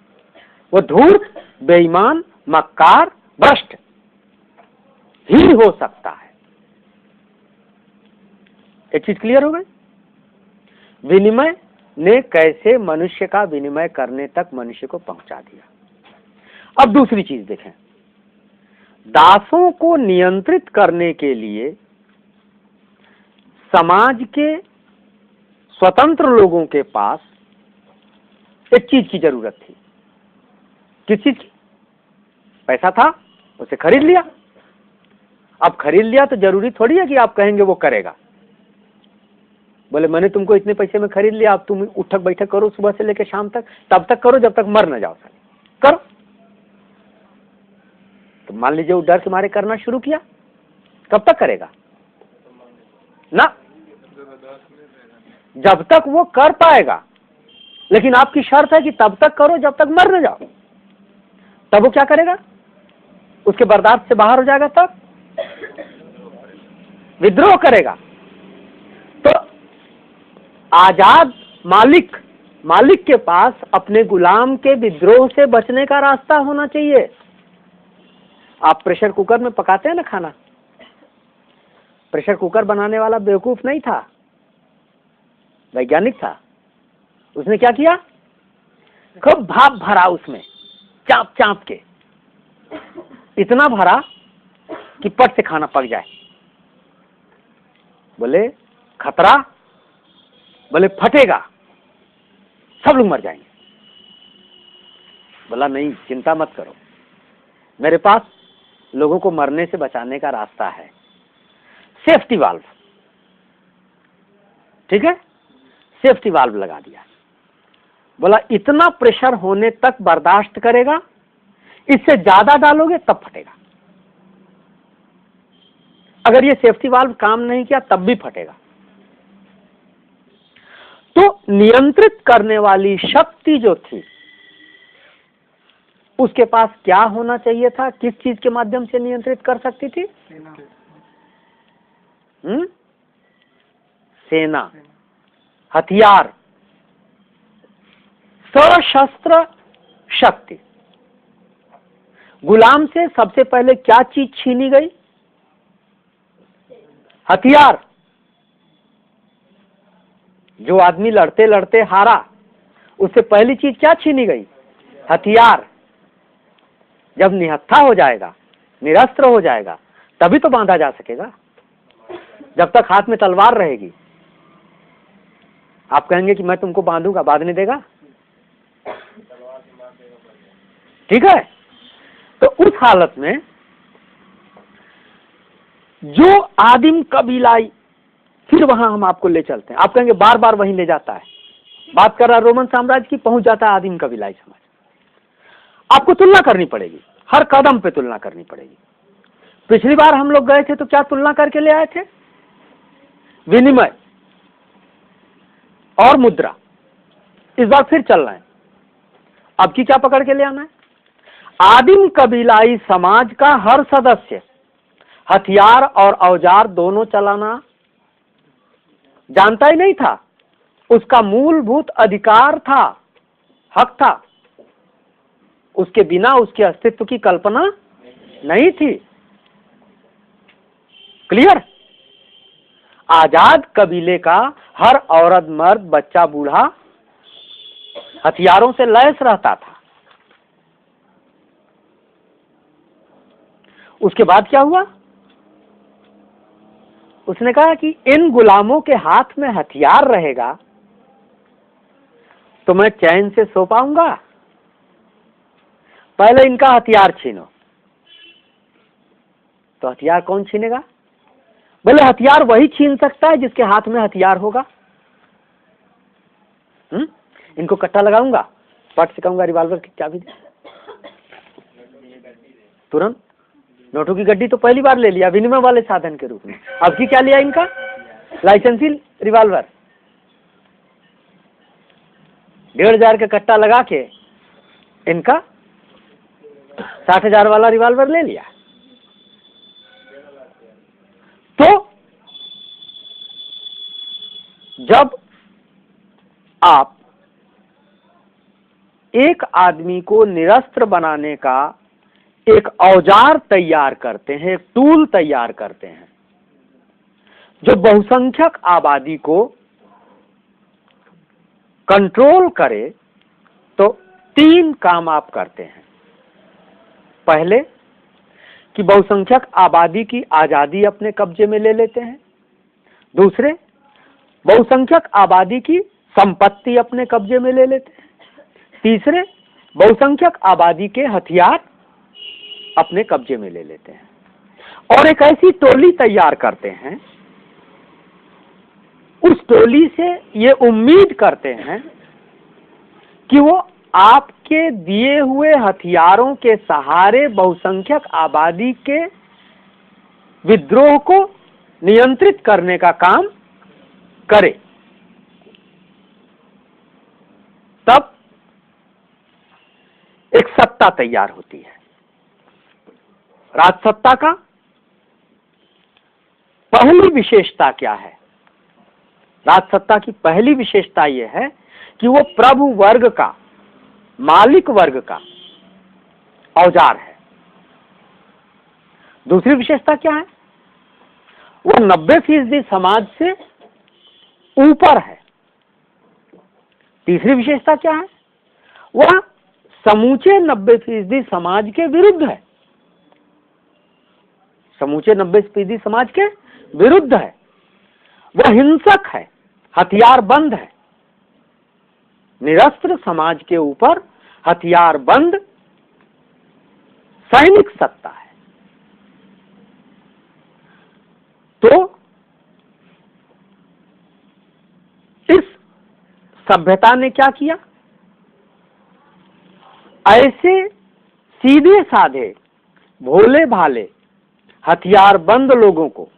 वो धूर्त, बेईमान, मक्कार, भ्रष्ट ही हो सकता है। एक चीज क्लियर हो गई? विनिमय ने कैसे मनुष्य का विनिमय करने तक मनुष्य को पहुंचा दिया। अब दूसरी चीज देखें। दासों को नियंत्रित करने के लिए समाज के स्वतंत्र लोगों के पास एक चीज की जरूरत थी। किस चीज की? पैसा था, उसे खरीद लिया। अब खरीद लिया तो जरूरी थोड़ी है कि आप कहेंगे वो करेगा। बोले मैंने तुमको इतने पैसे में खरीद लिया, अब तुम उठक बैठक करो सुबह से लेकर शाम तक, तब तक करो जब तक मर न जाओ। करो। तो मान लीजिए वो डर के मारे करना शुरू किया, कब तक करेगा ना? जब तक वो कर पाएगा। लेकिन आपकी शर्त है कि तब तक करो जब तक मर न जाओ। तब वो क्या करेगा? उसके बर्दाश्त से बाहर हो जाएगा, तब विद्रोह करेगा। तो आजाद मालिक के पास अपने गुलाम के विद्रोह से बचने का रास्ता होना चाहिए। आप प्रेशर कुकर में पकाते हैं ना खाना, प्रेशर कुकर बनाने वाला बेवकूफ नहीं था, वैज्ञानिक था। उसने क्या किया, खूब भाप भरा उसमें, चाप चाप के, इतना भरा कि पट से खाना पक जाए। बोले खतरा, बोले फटेगा, सब लोग मर जाएंगे। बोला नहीं, चिंता मत करो, मेरे पास लोगों को मरने से बचाने का रास्ता है, सेफ्टी वाल्व। ठीक है, सेफ्टी वाल्व लगा दिया। बोला इतना प्रेशर होने तक बर्दाश्त करेगा, इससे ज्यादा डालोगे तब फटेगा। अगर ये सेफ्टी वाल्व काम नहीं किया तब भी फटेगा। तो नियंत्रित करने वाली शक्ति जो थी, उसके पास क्या होना चाहिए था? किस चीज के माध्यम से नियंत्रित कर सकती थी? सेना, हथियार, सशस्त्र शक्ति। गुलाम से सबसे पहले क्या चीज छीनी गई? हथियार। जो आदमी लड़ते लड़ते हारा, उससे पहली चीज क्या छीनी गई? हथियार। जब निहत्था हो जाएगा, निरस्त्र हो जाएगा, तभी तो बांधा जा सकेगा। जब तक हाथ में तलवार रहेगी, आप कहेंगे कि मैं तुमको बांधूंगा, बांधने देगा? ठीक है। तो उस हालत में जो आदिम कबीलाई, फिर वहां हम आपको ले चलते हैं। आप कहेंगे बार बार वहीं ले जाता है। बात कर रहा रोमन साम्राज्य की, पहुंच जाता है आदिम कबीलाई समाज। आपको तुलना करनी पड़ेगी, हर कदम पे तुलना करनी पड़ेगी। पिछली बार हम लोग गए थे तो क्या तुलना करके ले आए थे? विनिमय और मुद्रा। इस बार फिर चल रहे हैं। अब की क्या पकड़ के ले आना है? आदिम कबीलाई समाज का हर सदस्य हथियार और औजार दोनों चलाना जानता ही नहीं था। उसका मूलभूत अधिकार था, हक था। उसके बिना उसके अस्तित्व की कल्पना नहीं थी। क्लियर? आजाद कबीले का हर औरत, मर्द, बच्चा, बूढ़ा हथियारों से लैस रहता था। उसके बाद क्या हुआ? उसने कहा कि इन गुलामों के हाथ में हथियार रहेगा तो मैं चैन से सो पाऊंगा। पहले इनका हथियार छीनो। तो हथियार कौन छीनेगा? बोले हथियार वही छीन सकता है जिसके हाथ में हथियार होगा। इनको कट्टा लगाऊंगा, पट से कहूंगा रिवॉल्वर की चाबी दे, तुरंत। नोटों की गड्डी तो पहली बार ले लिया विनिमय वाले साधन के रूप में। अब की क्या लिया इनका? लाइसेंसी रिवॉल्वर। 1,500 का कट्टा लगा के इनका 60,000 वाला रिवॉल्वर ले लिया। तो जब आप एक आदमी को निरस्त्र बनाने का एक औजार तैयार करते हैं, एक टूल तैयार करते हैं जो बहुसंख्यक आबादी को कंट्रोल करे, तो 3 काम आप करते हैं। पहले कि बहुसंख्यक आबादी की आजादी अपने कब्जे में ले लेते हैं। दूसरे, बहुसंख्यक आबादी की संपत्ति अपने कब्जे में ले लेते हैं। तीसरे, बहुसंख्यक आबादी के हथियार अपने कब्जे में ले लेते हैं और एक ऐसी टोली तैयार करते हैं, उस टोली से ये उम्मीद करते हैं कि वो आपके दिए हुए हथियारों के सहारे बहुसंख्यक आबादी के विद्रोह को नियंत्रित करने का काम करे। तब एक सत्ता तैयार होती है। राजसत्ता का पहली विशेषता क्या है? राजसत्ता की पहली विशेषता यह है कि वो प्रभु वर्ग का, मालिक वर्ग का औजार है। दूसरी विशेषता क्या है? वो 90% समाज से ऊपर है। तीसरी विशेषता क्या है? वह समूचे 90% समाज के विरुद्ध है। समूचे 90% समाज के विरुद्ध है। वह हिंसक है, हथियारबंद है। निरस्त्र समाज के ऊपर हथियारबंद सैनिक सत्ता है। तो इस सभ्यता ने क्या किया? ऐसे सीधे साधे भोले भाले हथियारबंद लोगों को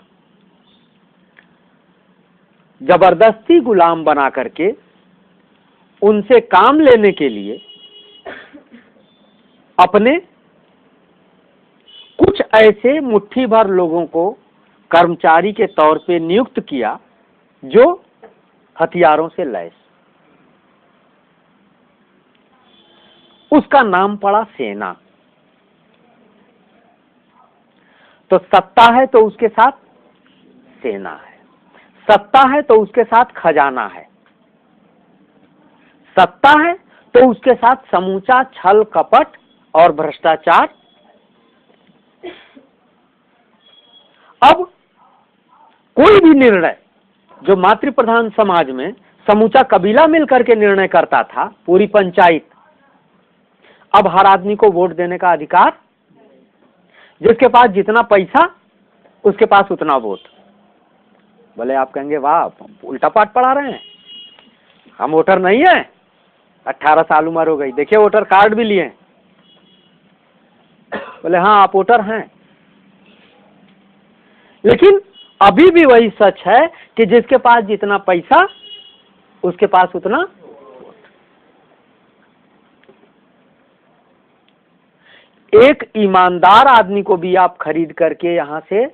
जबरदस्ती गुलाम बना करके उनसे काम लेने के लिए अपने कुछ ऐसे मुट्ठी भर लोगों को कर्मचारी के तौर पे नियुक्त किया जो हथियारों से लैस। उसका नाम पड़ा सेना। तो सत्ता है तो उसके साथ सेना है, सत्ता है तो उसके साथ खजाना है, सत्ता है तो उसके साथ समूचा छल कपट और भ्रष्टाचार। अब कोई भी निर्णय जो मातृप्रधान समाज में समूचा कबीला मिलकर के निर्णय करता था, पूरी पंचायत, अब हर आदमी को वोट देने का अधिकार। जिसके पास जितना पैसा उसके पास उतना वोट। बोले आप कहेंगे वाह उल्टा पाठ पढ़ा रहे हैं, हम वोटर नहीं है, 18 साल उम्र हो गई, देखिए वोटर कार्ड भी लिए। बोले हाँ आप वोटर हैं, लेकिन अभी भी वही सच है कि जिसके पास जितना पैसा उसके पास उतना वोट। एक ईमानदार आदमी को भी आप खरीद करके यहां से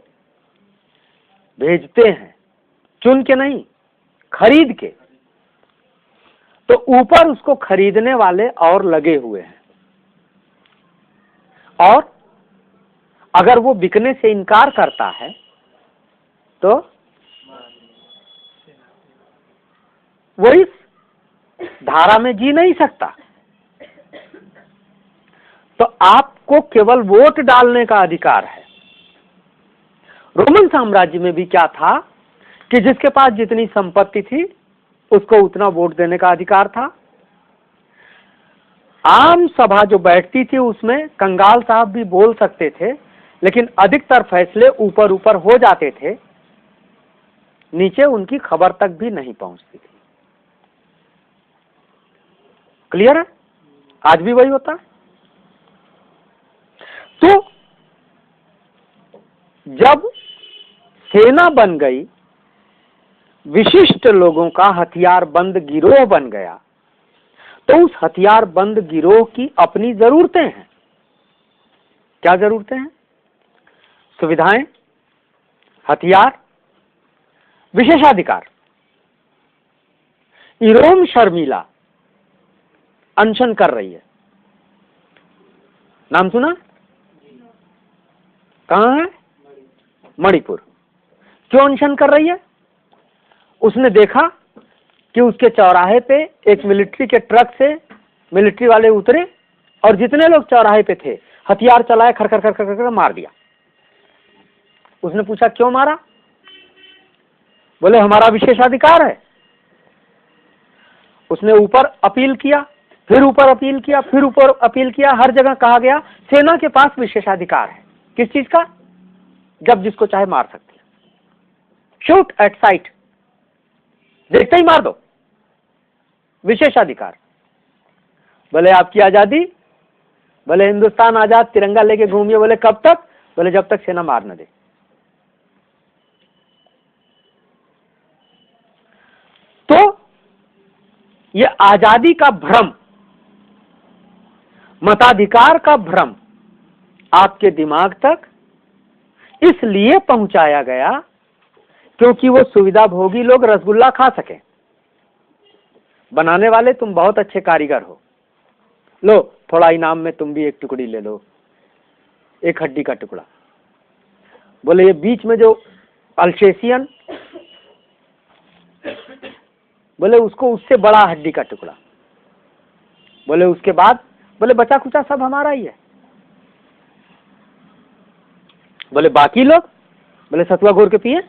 भेजते हैं, चुन के नहीं, खरीद के, तो ऊपर उसको खरीदने वाले और लगे हुए हैं। और अगर वो बिकने से इनकार करता है तो वो इस धारा में जी नहीं सकता। तो आपको केवल वोट डालने का अधिकार है। रोमन साम्राज्य में भी क्या था कि जिसके पास जितनी संपत्ति थी उसको उतना वोट देने का अधिकार था। आम सभा जो बैठती थी उसमें कंगाल साहब भी बोल सकते थे, लेकिन अधिकतर फैसले ऊपर ऊपर हो जाते थे, नीचे उनकी खबर तक भी नहीं पहुंचती थी। क्लियर है? आज भी वही होता है। तो जब सेना बन गई, विशिष्ट लोगों का हथियारबंद गिरोह बन गया, तो उस हथियारबंद गिरोह की अपनी जरूरतें हैं। क्या जरूरतें हैं? सुविधाएं, हथियार, विशेषाधिकार। इरोम शर्मिला अनशन कर रही है, नाम सुना? कहां है? मणिपुर। क्यों अनशन कर रही है? उसने देखा कि उसके चौराहे पे एक मिलिट्री के ट्रक से मिलिट्री वाले उतरे और जितने लोग चौराहे पे थे हथियार चलाए, खर खर खर खर खर मार दिया। उसने पूछा क्यों मारा? बोले हमारा विशेषाधिकार है। उसने ऊपर अपील किया, फिर ऊपर अपील किया, फिर ऊपर अपील किया, हर जगह कहा गया सेना के पास विशेषाधिकार है। किस चीज का? जब जिसको चाहे मार सकते हैं, शूट एट साइट, देखते ही मार दो, विशेषाधिकार। बोले आपकी आजादी? बोले हिंदुस्तान आजाद, तिरंगा लेके घूमिए। बोले कब तक? बोले जब तक सेना मार न दे। तो ये आजादी का भ्रम, मताधिकार का भ्रम आपके दिमाग तक इसलिए पहुंचाया गया क्योंकि वो सुविधा भोगी लोग रसगुल्ला खा सके। बनाने वाले तुम बहुत अच्छे कारीगर हो, लो थोड़ा इनाम में तुम भी एक टुकड़ी ले लो, एक हड्डी का टुकड़ा। बोले ये बीच में जो अल्सेशियन, बोले उसको उससे बड़ा हड्डी का टुकड़ा। बोले उसके बाद, बोले बचा खुचा सब हमारा ही है। बोले बाकी लोग, बोले सतुआ घोर के पिए।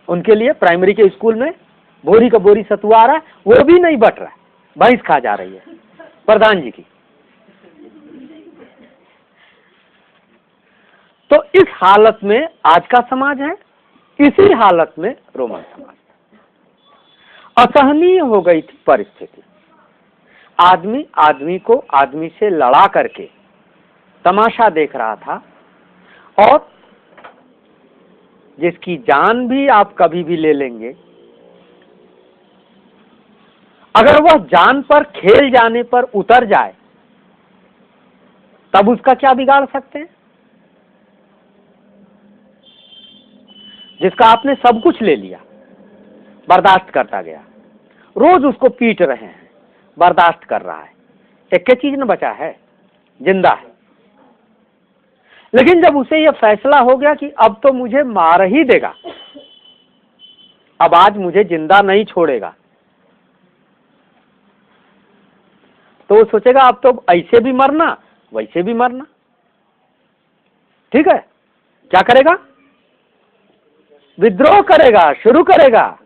उनके लिए प्राइमरी के स्कूल में बोरी का बोरी सतुआ आ रहा है, वो भी नहीं बट रहा है, भैंस खा जा रही है प्रधान जी की। तो इस हालत में आज का समाज है, इसी हालत में रोमन समाज। असहनीय हो गई थी परिस्थिति। आदमी आदमी को आदमी से लड़ा करके तमाशा देख रहा था, और जिसकी जान भी आप कभी भी ले लेंगे, अगर वह जान पर खेल जाने पर उतर जाए तब उसका क्या बिगाड़ सकते हैं? जिसका आपने सब कुछ ले लिया, बर्दाश्त करता गया, रोज उसको पीट रहे हैं, बर्दाश्त कर रहा है, एक चीज न बचा है, जिंदा है। लेकिन जब उसे यह फैसला हो गया कि अब तो मुझे मार ही देगा, अब आज मुझे जिंदा नहीं छोड़ेगा, तो वो सोचेगा अब तो ऐसे भी मरना वैसे भी मरना। ठीक है, क्या करेगा? विद्रोह करेगा, शुरू करेगा।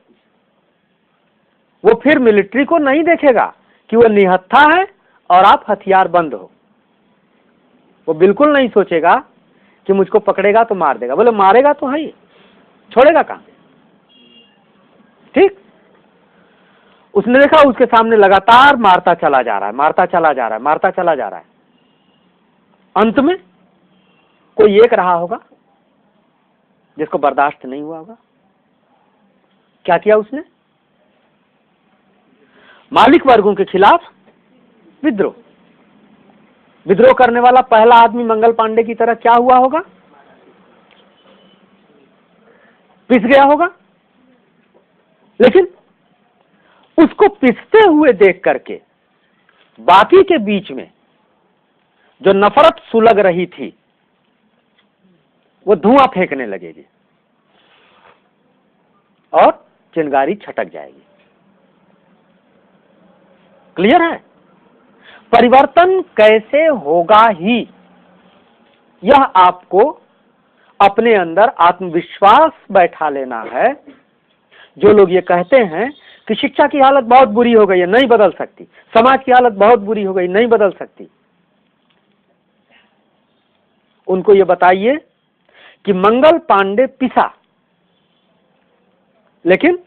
वो फिर मिलिट्री को नहीं देखेगा कि वो निहत्था है और आप हथियार बंद हो। वो बिल्कुल नहीं सोचेगा कि मुझको पकड़ेगा तो मार देगा। बोले मारेगा तो है ही, छोड़ेगा कहां? ठीक, उसने देखा उसके सामने लगातार मारता चला जा रहा है, मारता चला जा रहा है, मारता चला जा रहा है। अंत में कोई एक रहा होगा जिसको बर्दाश्त नहीं हुआ होगा। क्या किया उसने? मालिक वर्गों के खिलाफ विद्रोह। विद्रोह करने वाला पहला आदमी मंगल पांडे की तरह क्या हुआ होगा? पिस गया होगा। लेकिन उसको पिसते हुए देख करके बाकी के बीच में जो नफरत सुलग रही थी वो धुआं फेंकने लगेगी और चिंगारी छटक जाएगी। क्लियर है? परिवर्तन कैसे होगा ही, यह आपको अपने अंदर आत्मविश्वास बैठा लेना है। जो लोग ये कहते हैं कि शिक्षा की हालत बहुत बुरी हो गई है, नहीं बदल सकती, समाज की हालत बहुत बुरी हो गई, नहीं बदल सकती, उनको ये बताइए कि मंगल पांडे पिसा लेकिन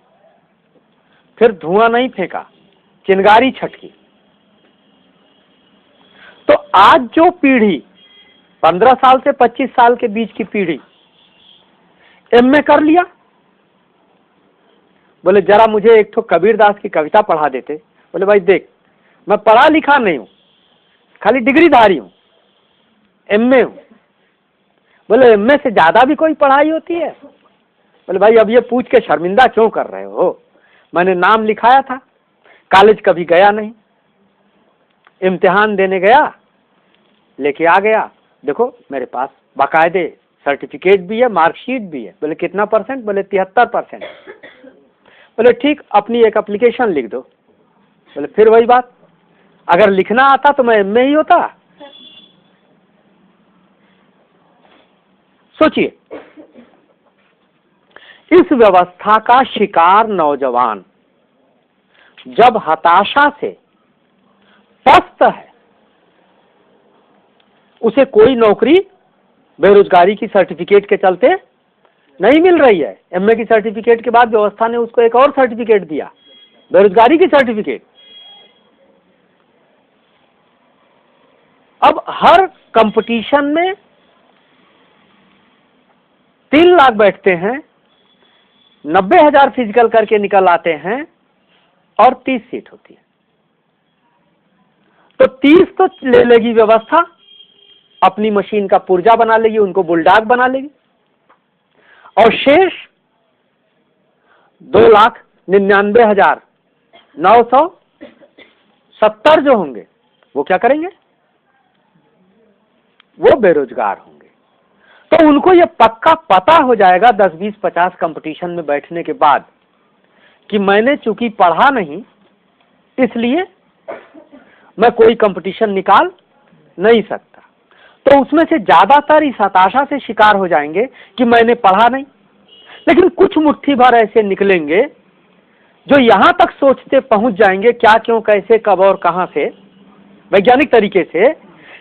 फिर धुआं नहीं फेंका, चिंगारी छटकी। तो आज जो पीढ़ी 15 साल से 25 साल के बीच की पीढ़ी एमए कर लिया, बोले जरा मुझे एक तो कबीरदास की कविता पढ़ा देते। बोले भाई देख, मैं पढ़ा लिखा नहीं हूं, खाली डिग्रीधारी हूं, एमए हूं। बोले एमए से ज्यादा भी कोई पढ़ाई होती है? बोले भाई अब ये पूछ के शर्मिंदा क्यों कर रहे हो? मैंने नाम लिखाया था, कॉलेज कभी गया नहीं, इम्तिहान देने गया, लेके आ गया, देखो मेरे पास बाकायदे सर्टिफिकेट भी है, मार्कशीट भी है। बोले कितना परसेंट? बोले 73%। बोले ठीक, अपनी एक एप्लीकेशन लिख दो। बोले फिर वही बात, अगर लिखना आता तो मैं एमए ही होता। सोचिए, इस व्यवस्था का शिकार नौजवान जब हताशा से पस्त है, उसे कोई नौकरी बेरोजगारी की सर्टिफिकेट के चलते नहीं मिल रही है। एमए की सर्टिफिकेट के बाद व्यवस्था ने उसको एक और सर्टिफिकेट दिया, बेरोजगारी की सर्टिफिकेट। अब हर कंपटीशन में 3 लाख बैठते हैं, 90,000 फिजिकल करके निकल आते हैं और 30 सीट होती है। तो 30 तो ले लेगी व्यवस्था, अपनी मशीन का पुर्जा बना लेगी, उनको बुलडॉग बना लेगी, और शेष 2,99,970 जो होंगे वो क्या करेंगे? वो बेरोजगार होंगे। तो उनको ये पक्का पता हो जाएगा 10, 20, 50 कंपटीशन में बैठने के बाद कि मैंने चूंकि पढ़ा नहीं, इसलिए मैं कोई कंपटीशन निकाल नहीं सकता। तो उसमें से ज्यादातर इस हताशा से शिकार हो जाएंगे कि मैंने पढ़ा नहीं। लेकिन कुछ मुट्ठी भर ऐसे निकलेंगे जो यहां तक सोचते पहुंच जाएंगे, क्या, क्यों, कैसे, कब और कहां से, वैज्ञानिक तरीके से,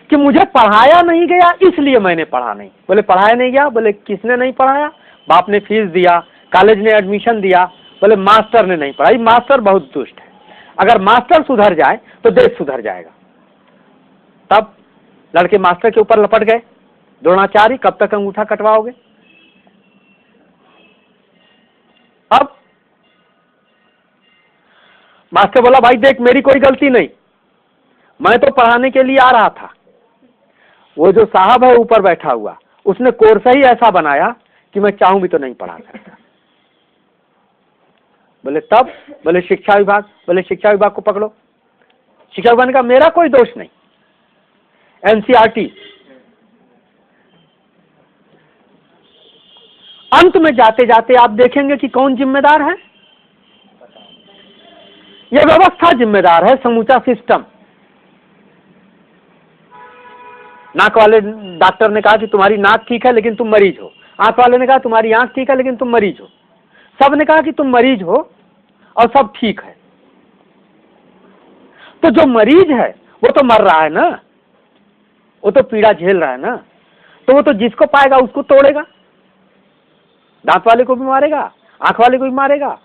कि मुझे पढ़ाया नहीं गया इसलिए मैंने पढ़ा नहीं। बोले पढ़ाया नहीं गया? बोले किसने नहीं पढ़ाया? बाप ने फीस दिया, कॉलेज ने एडमिशन दिया। बोले मास्टर ने नहीं पढ़ाई। मास्टर बहुत दुष्ट है। अगर मास्टर सुधर जाए तो देश सुधर जाएगा। तब लड़के मास्टर के ऊपर लपट गए। द्रोणाचार्य, कब तक अंगूठा कटवाओगे? अब मास्टर बोला, भाई देख, मेरी कोई गलती नहीं, मैं तो पढ़ाने के लिए आ रहा था। वो जो साहब है ऊपर बैठा हुआ, उसने कोर्स ही ऐसा बनाया कि मैं चाहूं भी तो नहीं पढ़ा सकता। बोले तब? बोले शिक्षा विभाग। बोले शिक्षा विभाग को पकड़ो। शिक्षा विभाग ने कहा मेरा कोई दोष नहीं, एनसीईआरटी। अंत में जाते जाते आप देखेंगे कि कौन जिम्मेदार है? यह व्यवस्था जिम्मेदार है, समूचा सिस्टम। नाक वाले डॉक्टर ने कहा कि तुम्हारी नाक ठीक है लेकिन तुम मरीज हो। आंख वाले ने कहा तुम्हारी आंख ठीक है लेकिन तुम मरीज हो। सब ने कहा कि तुम मरीज हो और सब ठीक है। तो जो मरीज है वो तो मर रहा है ना, वो तो पीड़ा झेल रहा है ना। तो वो तो जिसको पाएगा उसको तोड़ेगा। दांत वाले को भी मारेगा, आंख वाले को भी मारेगा,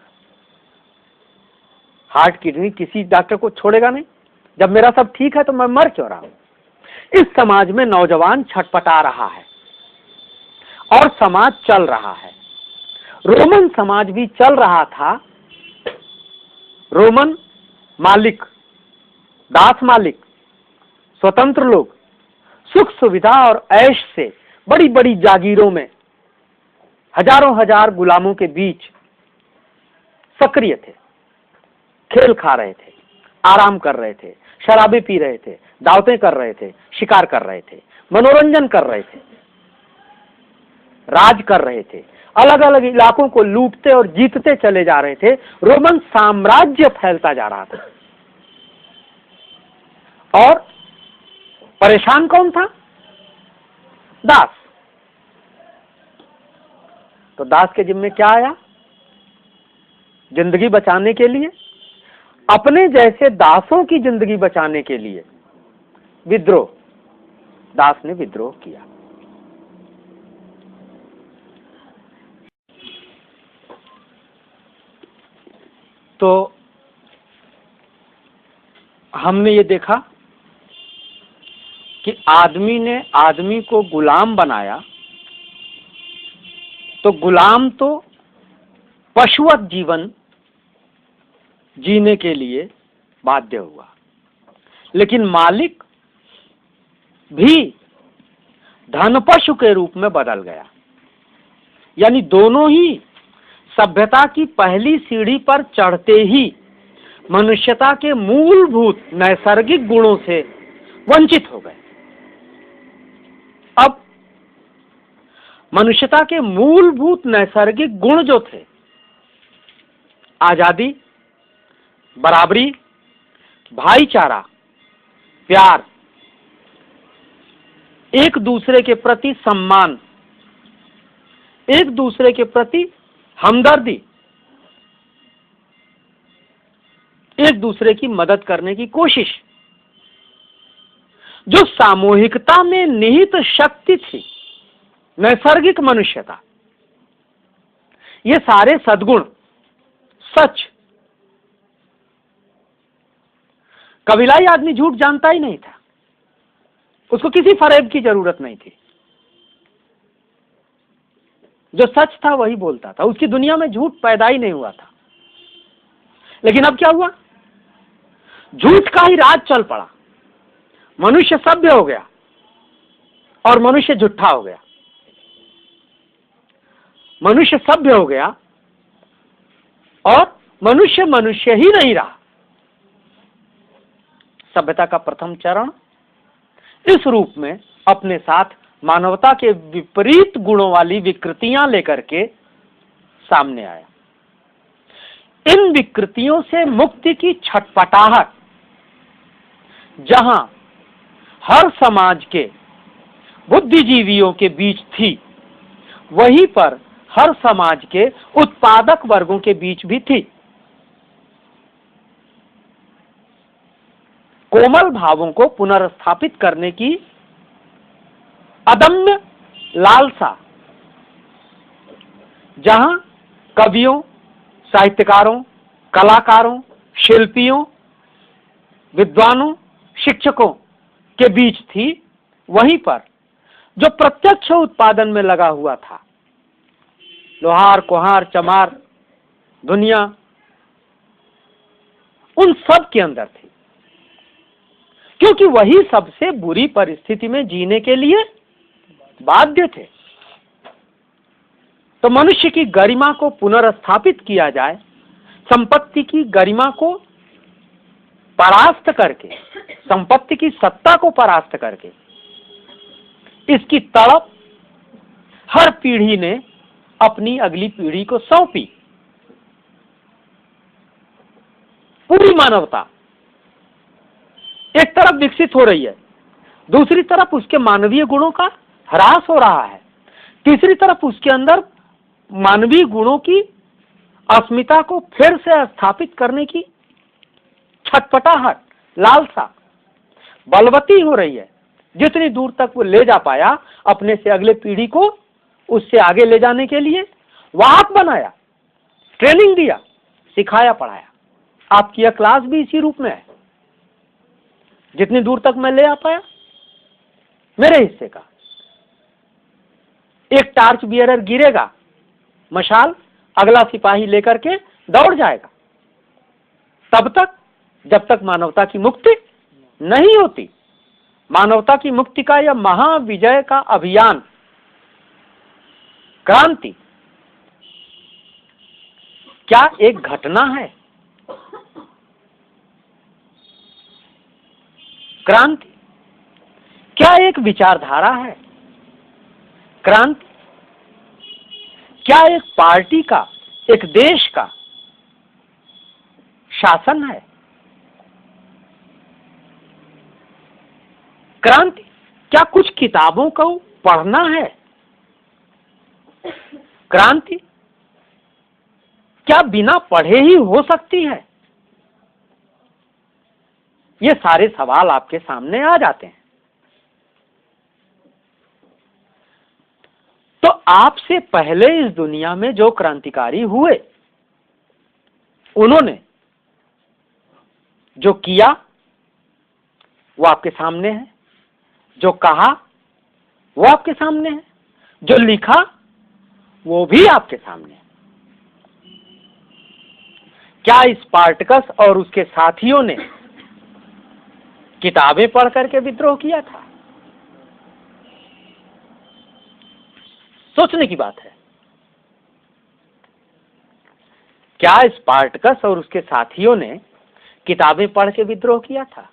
हार्ट, किडनी, किसी डॉक्टर को छोड़ेगा नहीं। जब मेरा सब ठीक है तो मैं मर क्यों रहा हूं? इस समाज में नौजवान छटपटा रहा है और समाज चल रहा है। रोमन समाज भी चल रहा था। रोमन मालिक, दास मालिक, स्वतंत्र लोग सुख सुविधा और ऐश से बड़ी बड़ी जागीरों में हजारों हजार गुलामों के बीच सक्रिय थे, खेल खा रहे थे, आराम कर रहे थे, शराबें पी रहे थे, दावतें कर रहे थे, शिकार कर रहे थे, मनोरंजन कर रहे थे, राज कर रहे थे, अलग अलग इलाकों को लूटते और जीतते चले जा रहे थे। रोमन साम्राज्य फैलता जा रहा था। और परेशान कौन था? दास। तो दास के जिम्मे क्या आया? जिंदगी बचाने के लिए, अपने जैसे दासों की जिंदगी बचाने के लिए विद्रोह। दास ने विद्रोह किया। तो हमने ये देखा कि आदमी ने आदमी को गुलाम बनाया, तो गुलाम तो पशुवत जीवन जीने के लिए बाध्य हुआ, लेकिन मालिक भी धन पशु के रूप में बदल गया। यानी दोनों ही सभ्यता की पहली सीढ़ी पर चढ़ते ही मनुष्यता के मूलभूत नैसर्गिक गुणों से वंचित हो गए। अब मनुष्यता के मूलभूत नैसर्गिक गुण जो थे, आजादी, बराबरी, भाईचारा, प्यार, एक दूसरे के प्रति सम्मान, एक दूसरे के प्रति हमदर्दी, एक दूसरे की मदद करने की कोशिश, जो सामूहिकता में निहित शक्ति थी, नैसर्गिक मनुष्यता, ये सारे सद्गुण, सच। कबीलाई आदमी झूठ जानता ही नहीं था, उसको किसी फरेब की जरूरत नहीं थी। जो सच था वही बोलता था, उसकी दुनिया में झूठ पैदा ही नहीं हुआ था। लेकिन अब क्या हुआ? झूठ का ही राज चल पड़ा। मनुष्य सभ्य हो गया और मनुष्य झूठा हो गया। मनुष्य सभ्य हो गया और मनुष्य मनुष्य ही नहीं रहा। सभ्यता का प्रथम चरण इस रूप में अपने साथ मानवता के विपरीत गुणों वाली विकृतियां लेकर के सामने आया। इन विकृतियों से मुक्ति की छटपटाहट जहां हर समाज के बुद्धिजीवियों के बीच थी, वहीं पर हर समाज के उत्पादक वर्गों के बीच भी थी। कोमल भावों को पुनर्स्थापित करने की अदम्य लालसा जहां कवियों, साहित्यकारों, कलाकारों, शिल्पियों, विद्वानों, शिक्षकों के बीच थी, वहीं पर जो प्रत्यक्ष उत्पादन में लगा हुआ था, लोहार, कुम्हार, चमार, दुनिया, उन सब के अंदर थी, क्योंकि वही सबसे बुरी परिस्थिति में जीने के लिए बाध्य थे। तो मनुष्य की गरिमा को पुनर्स्थापित किया जाए, संपत्ति की गरिमा को परास्त करके, संपत्ति की सत्ता को परास्त करके, इसकी तड़प हर पीढ़ी ने अपनी अगली पीढ़ी को सौंपी। पूरी मानवता एक तरफ विकसित हो रही है, दूसरी तरफ उसके मानवीय गुणों का ह्रास हो रहा है, तीसरी तरफ उसके अंदर मानवीय गुणों की अस्मिता को फिर से स्थापित करने की छटपटाहट, लालसा बलवती हो रही है। जितनी दूर तक वो ले जा पाया अपने से अगले पीढ़ी को, उससे आगे ले जाने के लिए वाहक बनाया, ट्रेनिंग दिया, सिखाया, पढ़ाया। आपकी यह क्लास भी इसी रूप में है। जितनी दूर तक मैं ले आ पाया मेरे हिस्से का, एक टार्च बियरर गिरेगा, मशाल अगला सिपाही लेकर के दौड़ जाएगा, तब तक जब तक मानवता की मुक्ति नहीं होती। मानवता की मुक्ति का यह महाविजय का अभियान, क्रांति, क्या एक घटना है? क्रांति क्या एक विचारधारा है? क्रांति क्या एक पार्टी का, एक देश का शासन है? क्रांति क्या कुछ किताबों को पढ़ना है? क्रांति क्या बिना पढ़े ही हो सकती है? ये सारे सवाल आपके सामने आ जाते हैं। तो आपसे पहले इस दुनिया में जो क्रांतिकारी हुए, उन्होंने जो किया वो आपके सामने है, जो कहा वो आपके सामने है, जो लिखा वो भी आपके सामने है। क्या स्पार्टकस और उसके साथियों ने किताबें पढ़ करके विद्रोह किया था? सोचने की बात है। क्या स्पार्टकस और उसके साथियों ने किताबें पढ़ के विद्रोह किया था?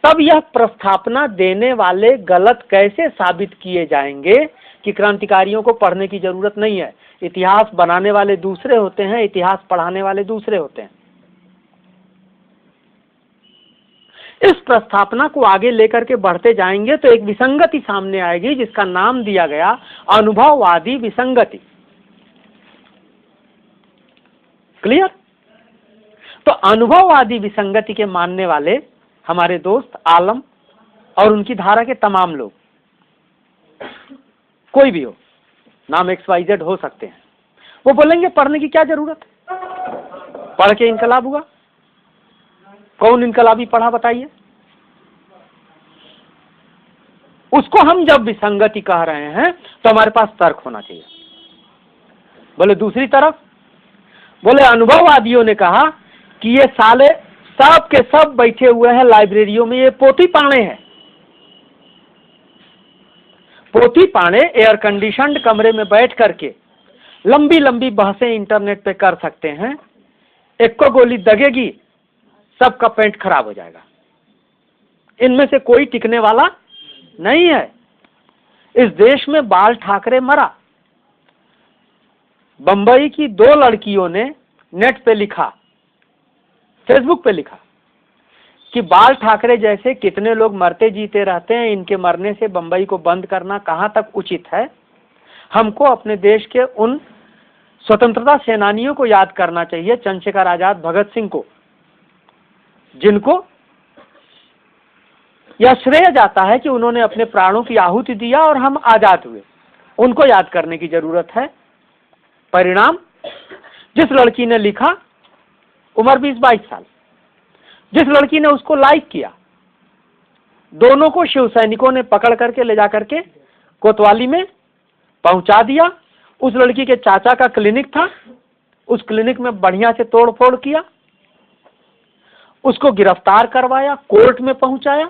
तब यह प्रस्थापना देने वाले गलत कैसे साबित किए जाएंगे कि क्रांतिकारियों को पढ़ने की जरूरत नहीं है? इतिहास बनाने वाले दूसरे होते हैं, इतिहास पढ़ाने वाले दूसरे होते हैं। इस प्रस्थापना को आगे लेकर के बढ़ते जाएंगे तो एक विसंगति सामने आएगी, जिसका नाम दिया गया अनुभववादी विसंगति। क्लियर? तो अनुभववादी विसंगति के मानने वाले हमारे दोस्त आलम और उनकी धारा के तमाम लोग, कोई भी हो, नाम XYZ हो सकते हैं, वो बोलेंगे पढ़ने की क्या जरूरत है, पढ़ के इनकलाब हुआ। कौन इनकलाबी पढ़ा बताइए? उसको हम जब विसंगति कह रहे हैं तो हमारे पास तर्क होना चाहिए। बोले दूसरी तरफ, बोले अनुभववादियों ने कहा कि ये साले सब के सब बैठे हुए हैं लाइब्रेरियों में, ये पोथी पाने हैं। पोथी पाने एयर कंडीशनड कमरे में बैठ करके लंबी लंबी बहसें इंटरनेट पे कर सकते हैं, एक को गोली दगेगी सबका पेंट खराब हो जाएगा। इनमें से कोई टिकने वाला नहीं है। इस देश में बाल ठाकरे मरा। बंबई की 2 लड़कियों ने नेट पे लिखा, फेसबुक पे लिखा कि बाल ठाकरे जैसे कितने लोग मरते जीते रहते हैं, इनके मरने से बंबई को बंद करना कहां तक उचित है। हमको अपने देश के उन स्वतंत्रता सेनानियों को याद करना चाहिए, चंद्रशेखर आजाद, भगत सिंह को, जिनको यह श्रेय जाता है कि उन्होंने अपने प्राणों की आहुति दिया और हम आजाद हुए। उनको याद करने की जरूरत है। परिणाम, जिस लड़की ने लिखा उम्र 20-22 साल, जिस लड़की ने उसको लाइक किया, दोनों को शिव सैनिकों ने पकड़ करके ले जाकर के कोतवाली में पहुंचा दिया। उस लड़की के चाचा का क्लिनिक था, उस क्लिनिक में बढ़िया से तोड़फोड़ किया, उसको गिरफ्तार करवाया, कोर्ट में पहुंचाया,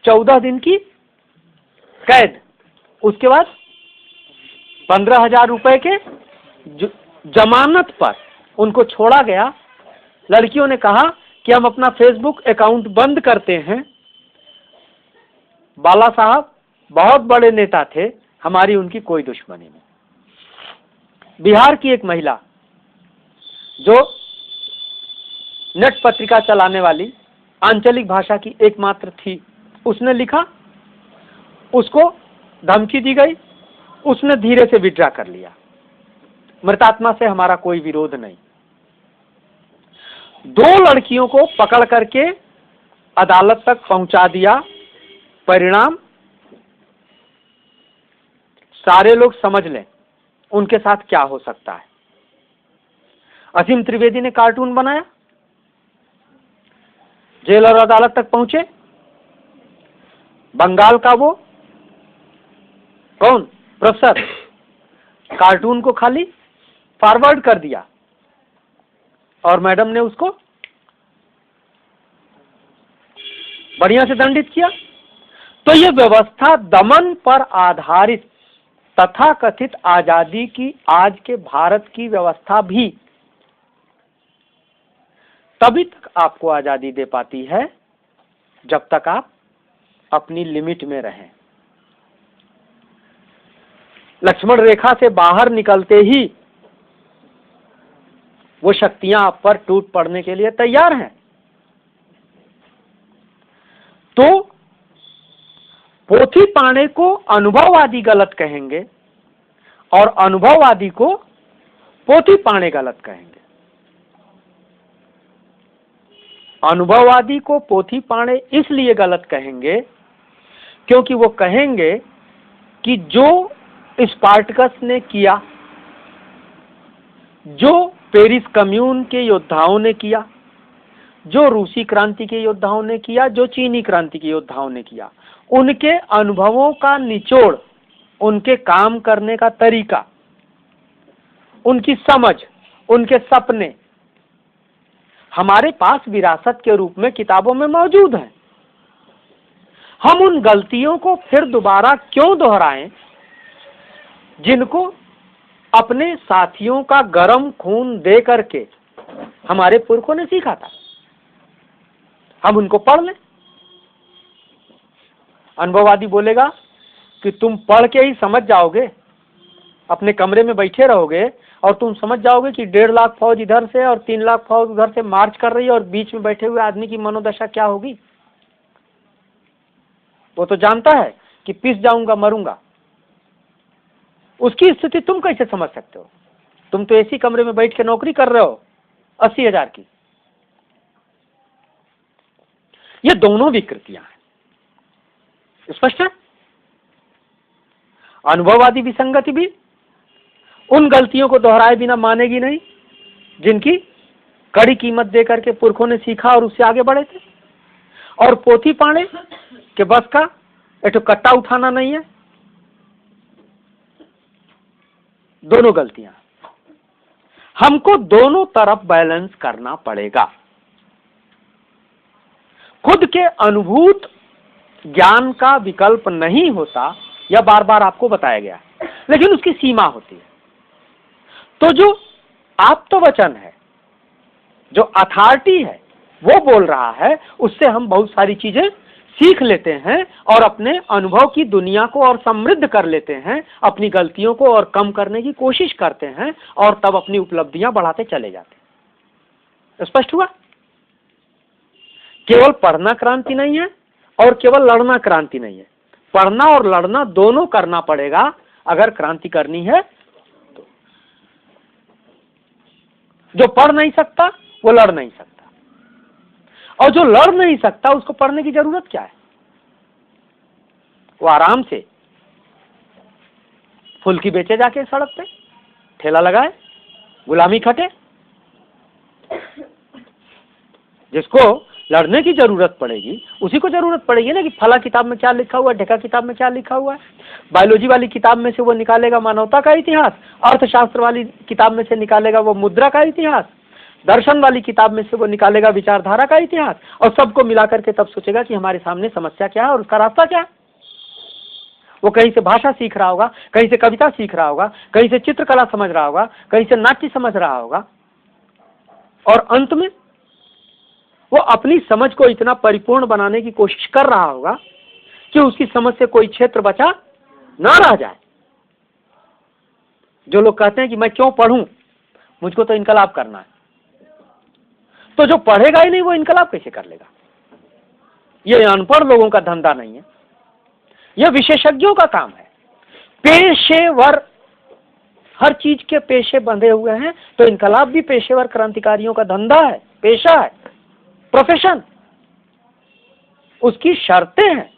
14 दिन की कैद। उसके बाद 15,000 रुपए के जमानत पर उनको छोड़ा गया। लड़कियों ने कहा कि हम अपना फेसबुक अकाउंट बंद करते हैं। बाला साहब बहुत बड़े नेता थे, हमारी उनकी कोई दुश्मनी नहीं। बिहार की एक महिला जो नेट पत्रिका चलाने वाली आंचलिक भाषा की एकमात्र थी, उसने लिखा, उसको धमकी दी गई, उसने धीरे से विड्रा कर लिया। मृतात्मा से हमारा कोई विरोध नहीं। 2 लड़कियों को पकड़ करके अदालत तक पहुंचा दिया। परिणाम, सारे लोग समझ लें उनके साथ क्या हो सकता है। असीम त्रिवेदी ने कार्टून बनाया, जेल और अदालत तक पहुंचे। बंगाल का वो कौन प्रोफेसर, कार्टून को खाली फॉरवर्ड कर दिया और मैडम ने उसको बढ़िया से दंडित किया। तो ये व्यवस्था दमन पर आधारित तथाकथित आजादी की आज के भारत की व्यवस्था भी तभी तक आपको आजादी दे पाती है जब तक आप अपनी लिमिट में रहें। लक्ष्मण रेखा से बाहर निकलते ही वो शक्तियां आप पर टूट पड़ने के लिए तैयार हैं। तो पोथी पाणे को अनुभववादी गलत कहेंगे और अनुभववादी को पोथी पाणे गलत कहेंगे। अनुभववादी को पोथी पाणे इसलिए गलत कहेंगे क्योंकि वो कहेंगे कि जो स्पार्टकस ने किया, जो पेरिस कम्यून के योद्धाओं ने किया, जो रूसी क्रांति के योद्धाओं ने किया, जो चीनी क्रांति के योद्धाओं ने किया, उनके अनुभवों का निचोड़, उनके काम करने का तरीका, उनकी समझ, उनके सपने हमारे पास विरासत के रूप में किताबों में मौजूद हैं। हम उन गलतियों को फिर दोबारा क्यों दोहराएं जिनको अपने साथियों का गरम खून दे करके हमारे पुरखों ने सीखा था। हम उनको पढ़ लें। अनुभववादी बोलेगा कि तुम पढ़ के ही समझ जाओगे, अपने कमरे में बैठे रहोगे और तुम समझ जाओगे कि 1.5 लाख फौज इधर से और 3 लाख फौज उधर से मार्च कर रही है और बीच में बैठे हुए आदमी की मनोदशा क्या होगी। वो तो जानता है कि पिस जाऊंगा, मरूंगा। उसकी स्थिति तुम कैसे समझ सकते हो? तुम तो ऐसी कमरे में बैठ के नौकरी कर रहे हो 80,000 की। ये दोनों विकृतियां हैं, स्पष्ट है। अनुभववादी विसंगति भी उन गलतियों को दोहराए बिना मानेगी नहीं जिनकी कड़ी कीमत देकर के पुरखों ने सीखा और उससे आगे बढ़े थे। और पोथी पाणे के बस का एक कट्टा उठाना नहीं है। दोनों गलतियां, हमको दोनों तरफ बैलेंस करना पड़ेगा। खुद के अनुभूत ज्ञान का विकल्प नहीं होता, यह बार बार आपको बताया गया, लेकिन उसकी सीमा होती है। तो जो आप्तवचन है, जो अथॉरिटी है, वो बोल रहा है, उससे हम बहुत सारी चीजें सीख लेते हैं और अपने अनुभव की दुनिया को और समृद्ध कर लेते हैं, अपनी गलतियों को और कम करने की कोशिश करते हैं और तब अपनी उपलब्धियां बढ़ाते चले जाते हैं। स्पष्ट हुआ? केवल पढ़ना क्रांति नहीं है और केवल लड़ना क्रांति नहीं है। पढ़ना और लड़ना दोनों करना पड़ेगा अगर क्रांति करनी है तो। जो पढ़ नहीं सकता वो लड़ नहीं सकता, और जो लड़ नहीं सकता उसको पढ़ने की जरूरत क्या है? वो आराम से फुल्की बेचे जाके सड़क पे, ठेला लगाए, गुलामी खटे। जिसको लड़ने की जरूरत पड़ेगी उसी को जरूरत पड़ेगी ना कि फला किताब में क्या लिखा हुआ है, ढेका किताब में क्या लिखा हुआ है। बायोलॉजी वाली किताब में से वो निकालेगा मानवता का इतिहास, अर्थशास्त्र वाली किताब में से निकालेगा वो मुद्रा का इतिहास, दर्शन वाली किताब में से वो निकालेगा विचारधारा का इतिहास, और सबको मिलाकर के तब सोचेगा कि हमारे सामने समस्या क्या है और उसका रास्ता क्या है। वो कहीं से भाषा सीख रहा होगा, कहीं से कविता सीख रहा होगा, कहीं से चित्रकला समझ रहा होगा, कहीं से नाट्य समझ रहा होगा, और अंत में वो अपनी समझ को इतना परिपूर्ण बनाने की कोशिश कर रहा होगा कि उसकी समझ से कोई क्षेत्र बचा ना रह जाए। जो लोग कहते हैं कि मैं क्यों पढ़ूं, मुझको तो इनकलाब करना है, तो जो पढ़ेगा ही नहीं वो इनकलाब कैसे कर लेगा? ये अनपढ़ लोगों का धंधा नहीं है, यह विशेषज्ञों का काम है। पेशेवर हर चीज के पेशे बंधे हुए हैं, तो इनकलाब भी पेशेवर क्रांतिकारियों का धंधा है, पेशा है, प्रोफेशन। उसकी शर्तें हैं,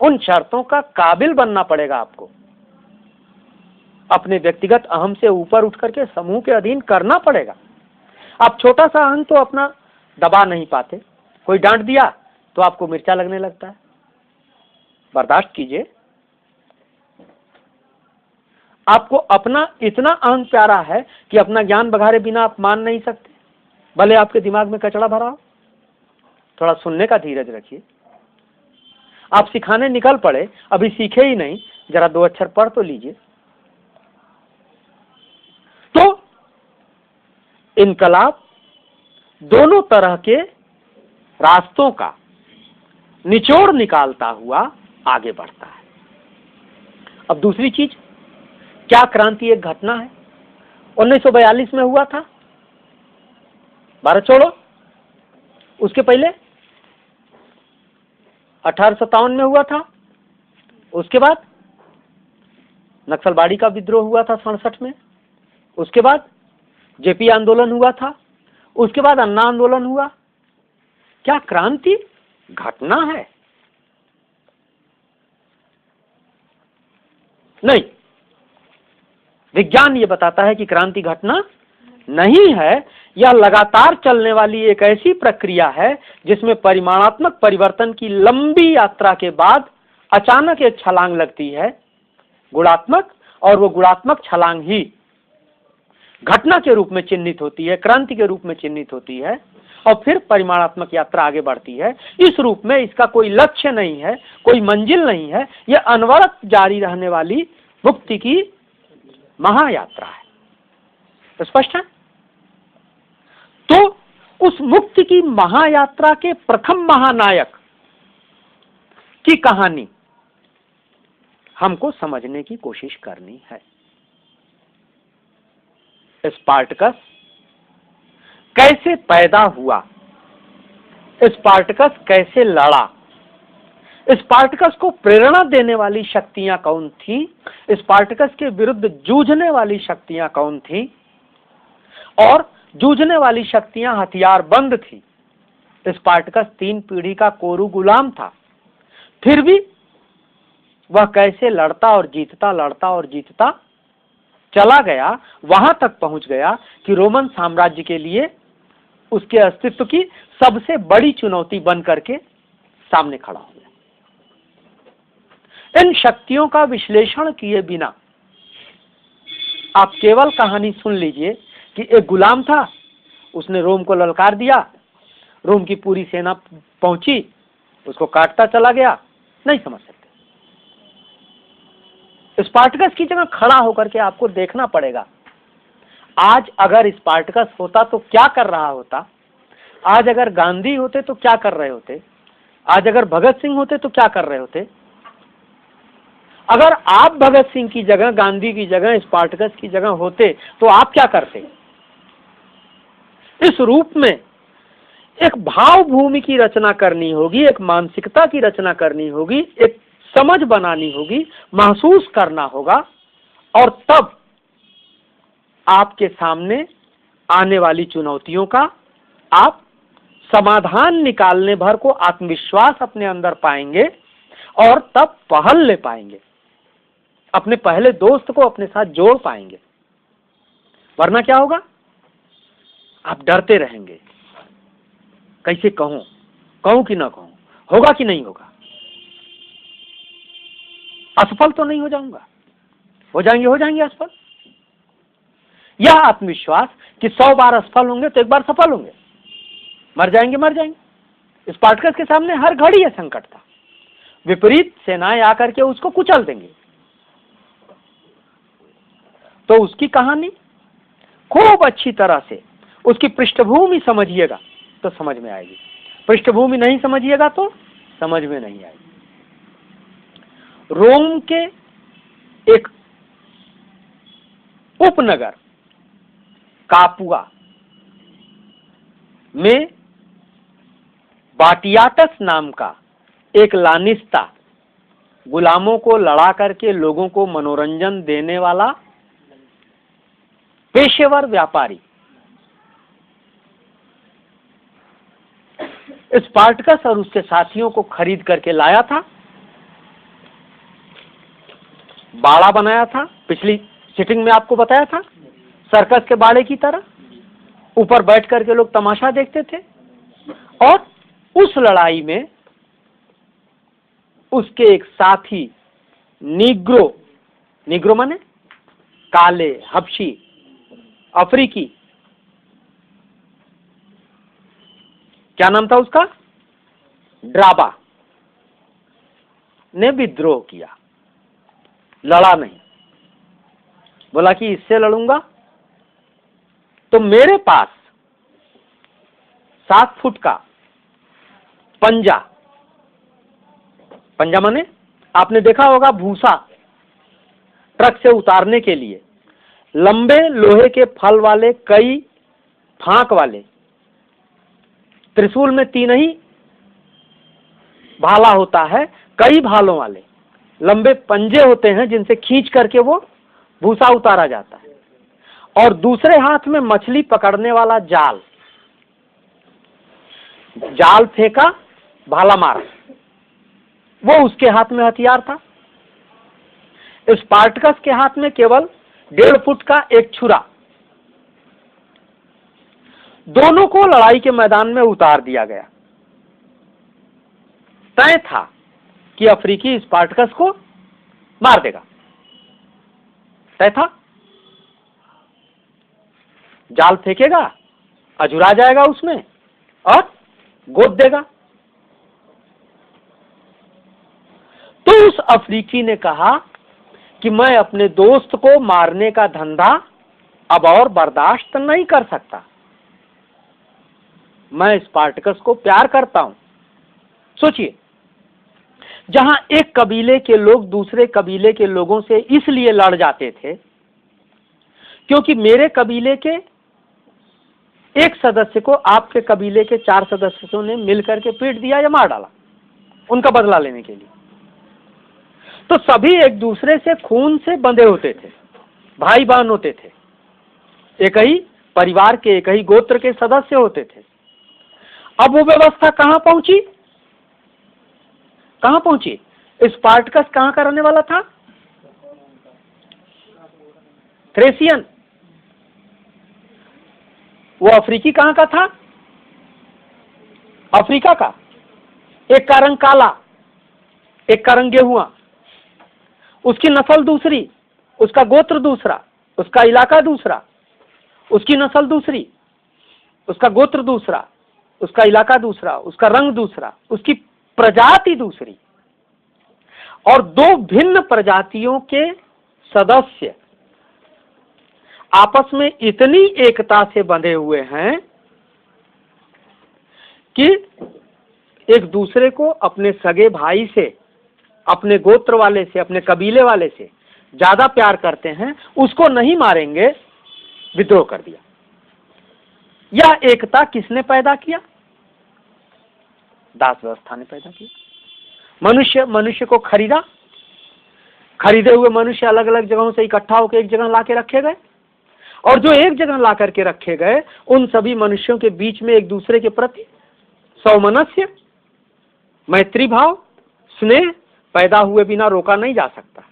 उन शर्तों का काबिल बनना पड़ेगा आपको। अपने व्यक्तिगत अहम से ऊपर उठ करके समूह के अधीन करना पड़ेगा। आप छोटा सा अहम तो अपना दबा नहीं पाते, कोई डांट दिया तो आपको मिर्चा लगने लगता है। बर्दाश्त कीजिए। आपको अपना इतना अहम प्यारा है कि अपना ज्ञान बघारे बिना आप मान नहीं सकते, भले आपके दिमाग में कचड़ा भरा हो। थोड़ा सुनने का धीरज रखिए। आप सिखाने निकल पड़े, अभी सीखे ही नहीं, जरा 2 अक्षर पढ़ तो लीजिए। तो इनकलाब दोनों तरह के रास्तों का निचोड़ निकालता हुआ आगे बढ़ता है। अब दूसरी चीज, क्या क्रांति एक घटना है? 1942 में हुआ था भारत छोड़ो, उसके पहले 1857 में हुआ था, उसके बाद नक्सलबाड़ी का विद्रोह हुआ था 67 में, उसके बाद जेपी आंदोलन हुआ था, उसके बाद अन्ना आंदोलन हुआ। क्या क्रांति घटना है? नहीं, विज्ञान ये बताता है कि क्रांति घटना नहीं है। यह लगातार चलने वाली एक ऐसी प्रक्रिया है जिसमें परिमाणात्मक परिवर्तन की लंबी यात्रा के बाद अचानक एक छलांग लगती है, गुणात्मक, और वो गुणात्मक छलांग ही घटना के रूप में चिन्हित होती है, क्रांति के रूप में चिन्हित होती है, और फिर परिमाणात्मक यात्रा आगे बढ़ती है। इस रूप में इसका कोई लक्ष्य नहीं है, कोई मंजिल नहीं है, यह अनवरत जारी रहने वाली मुक्ति की महायात्रा है। स्पष्ट है? तो उस मुक्ति की महायात्रा के प्रथम महानायक की कहानी हमको समझने की कोशिश करनी है। स्पार्टकस कैसे पैदा हुआ, स्पार्टकस कैसे लड़ा, स्पार्टकस को प्रेरणा देने वाली शक्तियां कौन थी, स्पार्टकस के विरुद्ध जूझने वाली शक्तियां कौन थी, और जूझने वाली शक्तियां हथियारबंद थी। स्पार्टकस 3 पीढ़ी का कोरू गुलाम था, फिर भी वह कैसे लड़ता और जीतता, लड़ता और जीतता चला गया, वहां तक पहुंच गया कि रोमन साम्राज्य के लिए उसके अस्तित्व की सबसे बड़ी चुनौती बन करके सामने खड़ा हो गया। इन शक्तियों का विश्लेषण किए बिना आप केवल कहानी सुन लीजिए कि एक गुलाम था, उसने रोम को ललकार दिया, रोम की पूरी सेना पहुंची, उसको काटता चला गया, नहीं समझ सकते। स्पार्टकस की जगह खड़ा होकर के आपको देखना पड़ेगा, आज अगर स्पार्टकस होता तो क्या कर रहा होता, आज अगर गांधी होते तो क्या कर रहे होते, आज अगर भगत सिंह होते तो क्या कर रहे होते? अगर आप भगत सिंह की जगह, गांधी की जगह, स्पार्टकस की जगह होते तो आप क्या करते? इस रूप में एक भाव भूमि की रचना करनी होगी, एक मानसिकता की रचना करनी होगी, एक समझ बनानी होगी, महसूस करना होगा, और तब आपके सामने आने वाली चुनौतियों का आप समाधान निकालने भर को आत्मविश्वास अपने अंदर पाएंगे और तब पहल ले पाएंगे, अपने पहले दोस्त को अपने साथ जोड़ पाएंगे। वरना क्या होगा? आप डरते रहेंगे, कैसे कहूं कि ना कहूं, होगा कि नहीं होगा, असफल तो नहीं हो जाऊंगा, हो जाएंगे असफल। यह आत्मविश्वास कि 100 बार असफल होंगे तो एक बार सफल होंगे, मर जाएंगे। स्पार्टकस के सामने हर घड़ी यह संकट था, विपरीत सेनाएं आकर के उसको कुचल देंगे। तो उसकी कहानी खूब अच्छी तरह से, उसकी पृष्ठभूमि समझिएगा तो समझ में आएगी, पृष्ठभूमि नहीं समझिएगा तो समझ में नहीं आएगी। रोम के एक उपनगर कापुआ में बाटियाटस नाम का एक लानिस्ता, गुलामों को लड़ा करके लोगों को मनोरंजन देने वाला पेशेवर व्यापारी, स्पार्टकस और उसके साथियों को खरीद करके लाया था, बाड़ा बनाया था। पिछली सिटिंग में आपको बताया था, सर्कस के बाड़े की तरह ऊपर बैठ करके लोग तमाशा देखते थे। और उस लड़ाई में उसके एक साथी नीग्रो माने काले, हबशी, अफ्रीकी, क्या नाम था उसका, ड्राबा, ने विद्रोह किया, लड़ा नहीं। बोला कि इससे लड़ूंगा तो मेरे पास 7 फुट का पंजा माने आपने देखा होगा भूसा ट्रक से उतारने के लिए लंबे लोहे के फल वाले, कई फांक वाले, त्रिशूल में 3 ही भाला होता है, कई भालों वाले लंबे पंजे होते हैं जिनसे खींच करके वो भूसा उतारा जाता है, और दूसरे हाथ में मछली पकड़ने वाला जाल फेंका, भाला मारा, वो उसके हाथ में हथियार था। स्पार्टकस के हाथ में केवल 1.5 फुट का एक छुरा। दोनों को लड़ाई के मैदान में उतार दिया गया। तय था कि अफ्रीकी स्पार्टकस को मार देगा, तय था। जाल फेंकेगा, अजुरा जाएगा उसमें और गोद देगा। तो उस अफ्रीकी ने कहा कि मैं अपने दोस्त को मारने का धंधा अब और बर्दाश्त नहीं कर सकता, मैं स्पार्टकस को प्यार करता हूं। सोचिए, जहां एक कबीले के लोग दूसरे कबीले के लोगों से इसलिए लड़ जाते थे क्योंकि मेरे कबीले के एक सदस्य को आपके कबीले के 4 सदस्यों ने मिलकर के पीट दिया या मार डाला, उनका बदला लेने के लिए। तो सभी एक दूसरे से खून से बंधे होते थे, भाई बहन होते थे, एक ही परिवार के, एक ही गोत्र के सदस्य होते थे। अब वो व्यवस्था कहां पहुंची? स्पार्टकस कहां का रहने वाला था? थ्रेसियन। वो अफ्रीकी कहां का था? अफ्रीका का। एक का रंग काला, एक का रंग गेहुआ, उसकी नस्ल दूसरी, उसका गोत्र दूसरा, उसका इलाका दूसरा, उसकी नस्ल दूसरी, उसका गोत्र दूसरा, उसका इलाका दूसरा, उसका रंग दूसरा, उसकी प्रजाति दूसरी। और 2 भिन्न प्रजातियों के सदस्य आपस में इतनी एकता से बंधे हुए हैं कि एक दूसरे को अपने सगे भाई से, अपने गोत्र वाले से, अपने कबीले वाले से ज्यादा प्यार करते हैं, उसको नहीं मारेंगे, विद्रोह कर दिया। यह एकता किसने पैदा किया? दास व्यवस्था ने पैदा किया। मनुष्य को खरीदा, खरीदे हुए मनुष्य अलग अलग जगहों से इकट्ठा होकर एक जगह ला के रखे गए, और जो एक जगह ला करके रखे गए, उन सभी मनुष्यों के बीच में एक दूसरे के प्रति सौमनस्य, मैत्री भाव, स्नेह पैदा हुए बिना रोका नहीं जा सकता।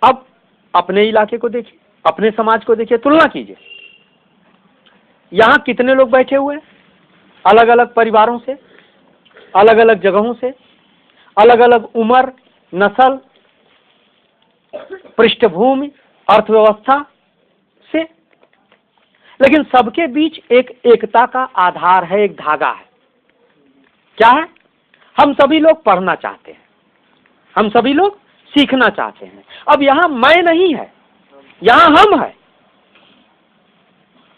अब अपने इलाके को देखिए, अपने समाज को देखिए, तुलना कीजिए। यहां कितने लोग बैठे हुए हैं, अलग अलग परिवारों से, अलग अलग जगहों से, अलग अलग उम्र, नस्ल, पृष्ठभूमि, अर्थव्यवस्था से, लेकिन सबके बीच एक एकता का आधार है, एक धागा है। क्या है? हम सभी लोग पढ़ना चाहते हैं, हम सभी लोग सीखना चाहते हैं। अब यहां मैं नहीं है, यहां हम है।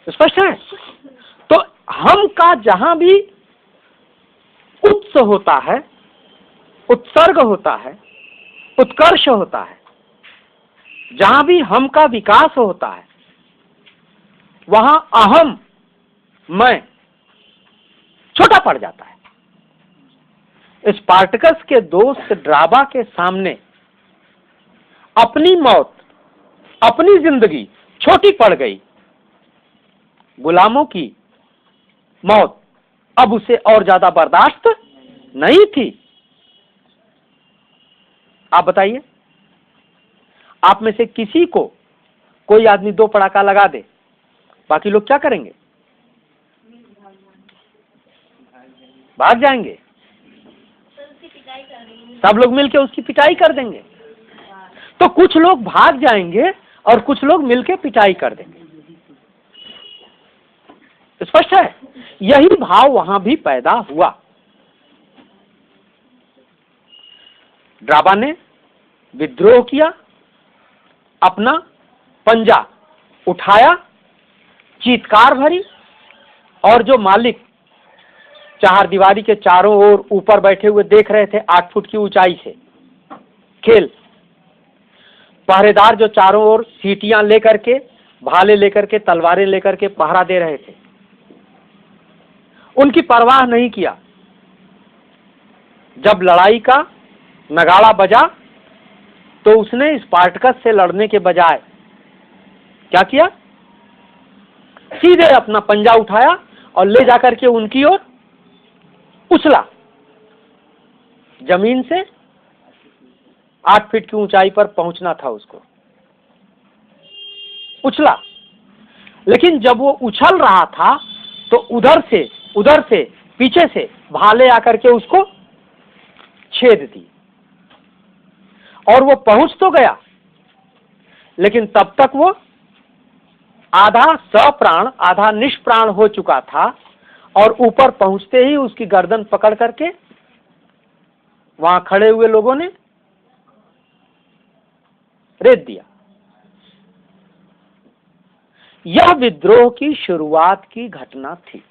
स्पष्ट है? तो हम का जहां भी उत्स होता है, उत्सर्ग होता है, उत्कर्ष होता है, जहां भी हम का विकास होता है, वहां अहम, मैं, छोटा पड़ जाता है। स्पार्टकस के दोस्त ड्राबा के सामने अपनी मौत, अपनी जिंदगी छोटी पड़ गई। गुलामों की मौत अब उसे और ज्यादा बर्दाश्त नहीं थी। आप बताइए, आप में से किसी को कोई आदमी 2 पड़ाका लगा दे, बाकी लोग क्या करेंगे? भाग जाएंगे। सब लोग मिलके उसकी पिटाई कर देंगे। तो कुछ लोग भाग जाएंगे और कुछ लोग मिलके पिटाई कर देंगे। स्पष्ट है? यही भाव वहां भी पैदा हुआ। ड्राबा ने विद्रोह किया, अपना पंजा उठाया, चीत्कार भरी, और जो मालिक चारदीवारी के चारों ओर ऊपर बैठे हुए देख रहे थे 8 फुट की ऊंचाई से खेल, पहरेदार जो चारों ओर सीटियां लेकर के, भाले लेकर के, तलवारें लेकर के पहरा दे रहे थे, उनकी परवाह नहीं किया। जब लड़ाई का नगाड़ा बजा तो उसने स्पार्टकस से लड़ने के बजाय क्या किया? सीधे अपना पंजा उठाया और ले जाकर के उनकी ओर उछला। जमीन से 8 फीट की ऊंचाई पर पहुंचना था उसको, उछला। लेकिन जब वो उछल रहा था तो उधर से पीछे से भाले आकर के उसको छेद दी, और वो पहुंच तो गया, लेकिन तब तक वो आधा सप्राण आधा निष्प्राण हो चुका था, और ऊपर पहुंचते ही उसकी गर्दन पकड़ करके वहां खड़े हुए लोगों ने रेत दिया। यह विद्रोह की शुरुआत की घटना थी।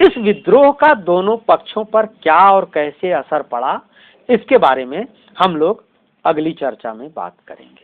इस विद्रोह का दोनों पक्षों पर क्या और कैसे असर पड़ा, इसके बारे में हम लोग अगली चर्चा में बात करेंगे।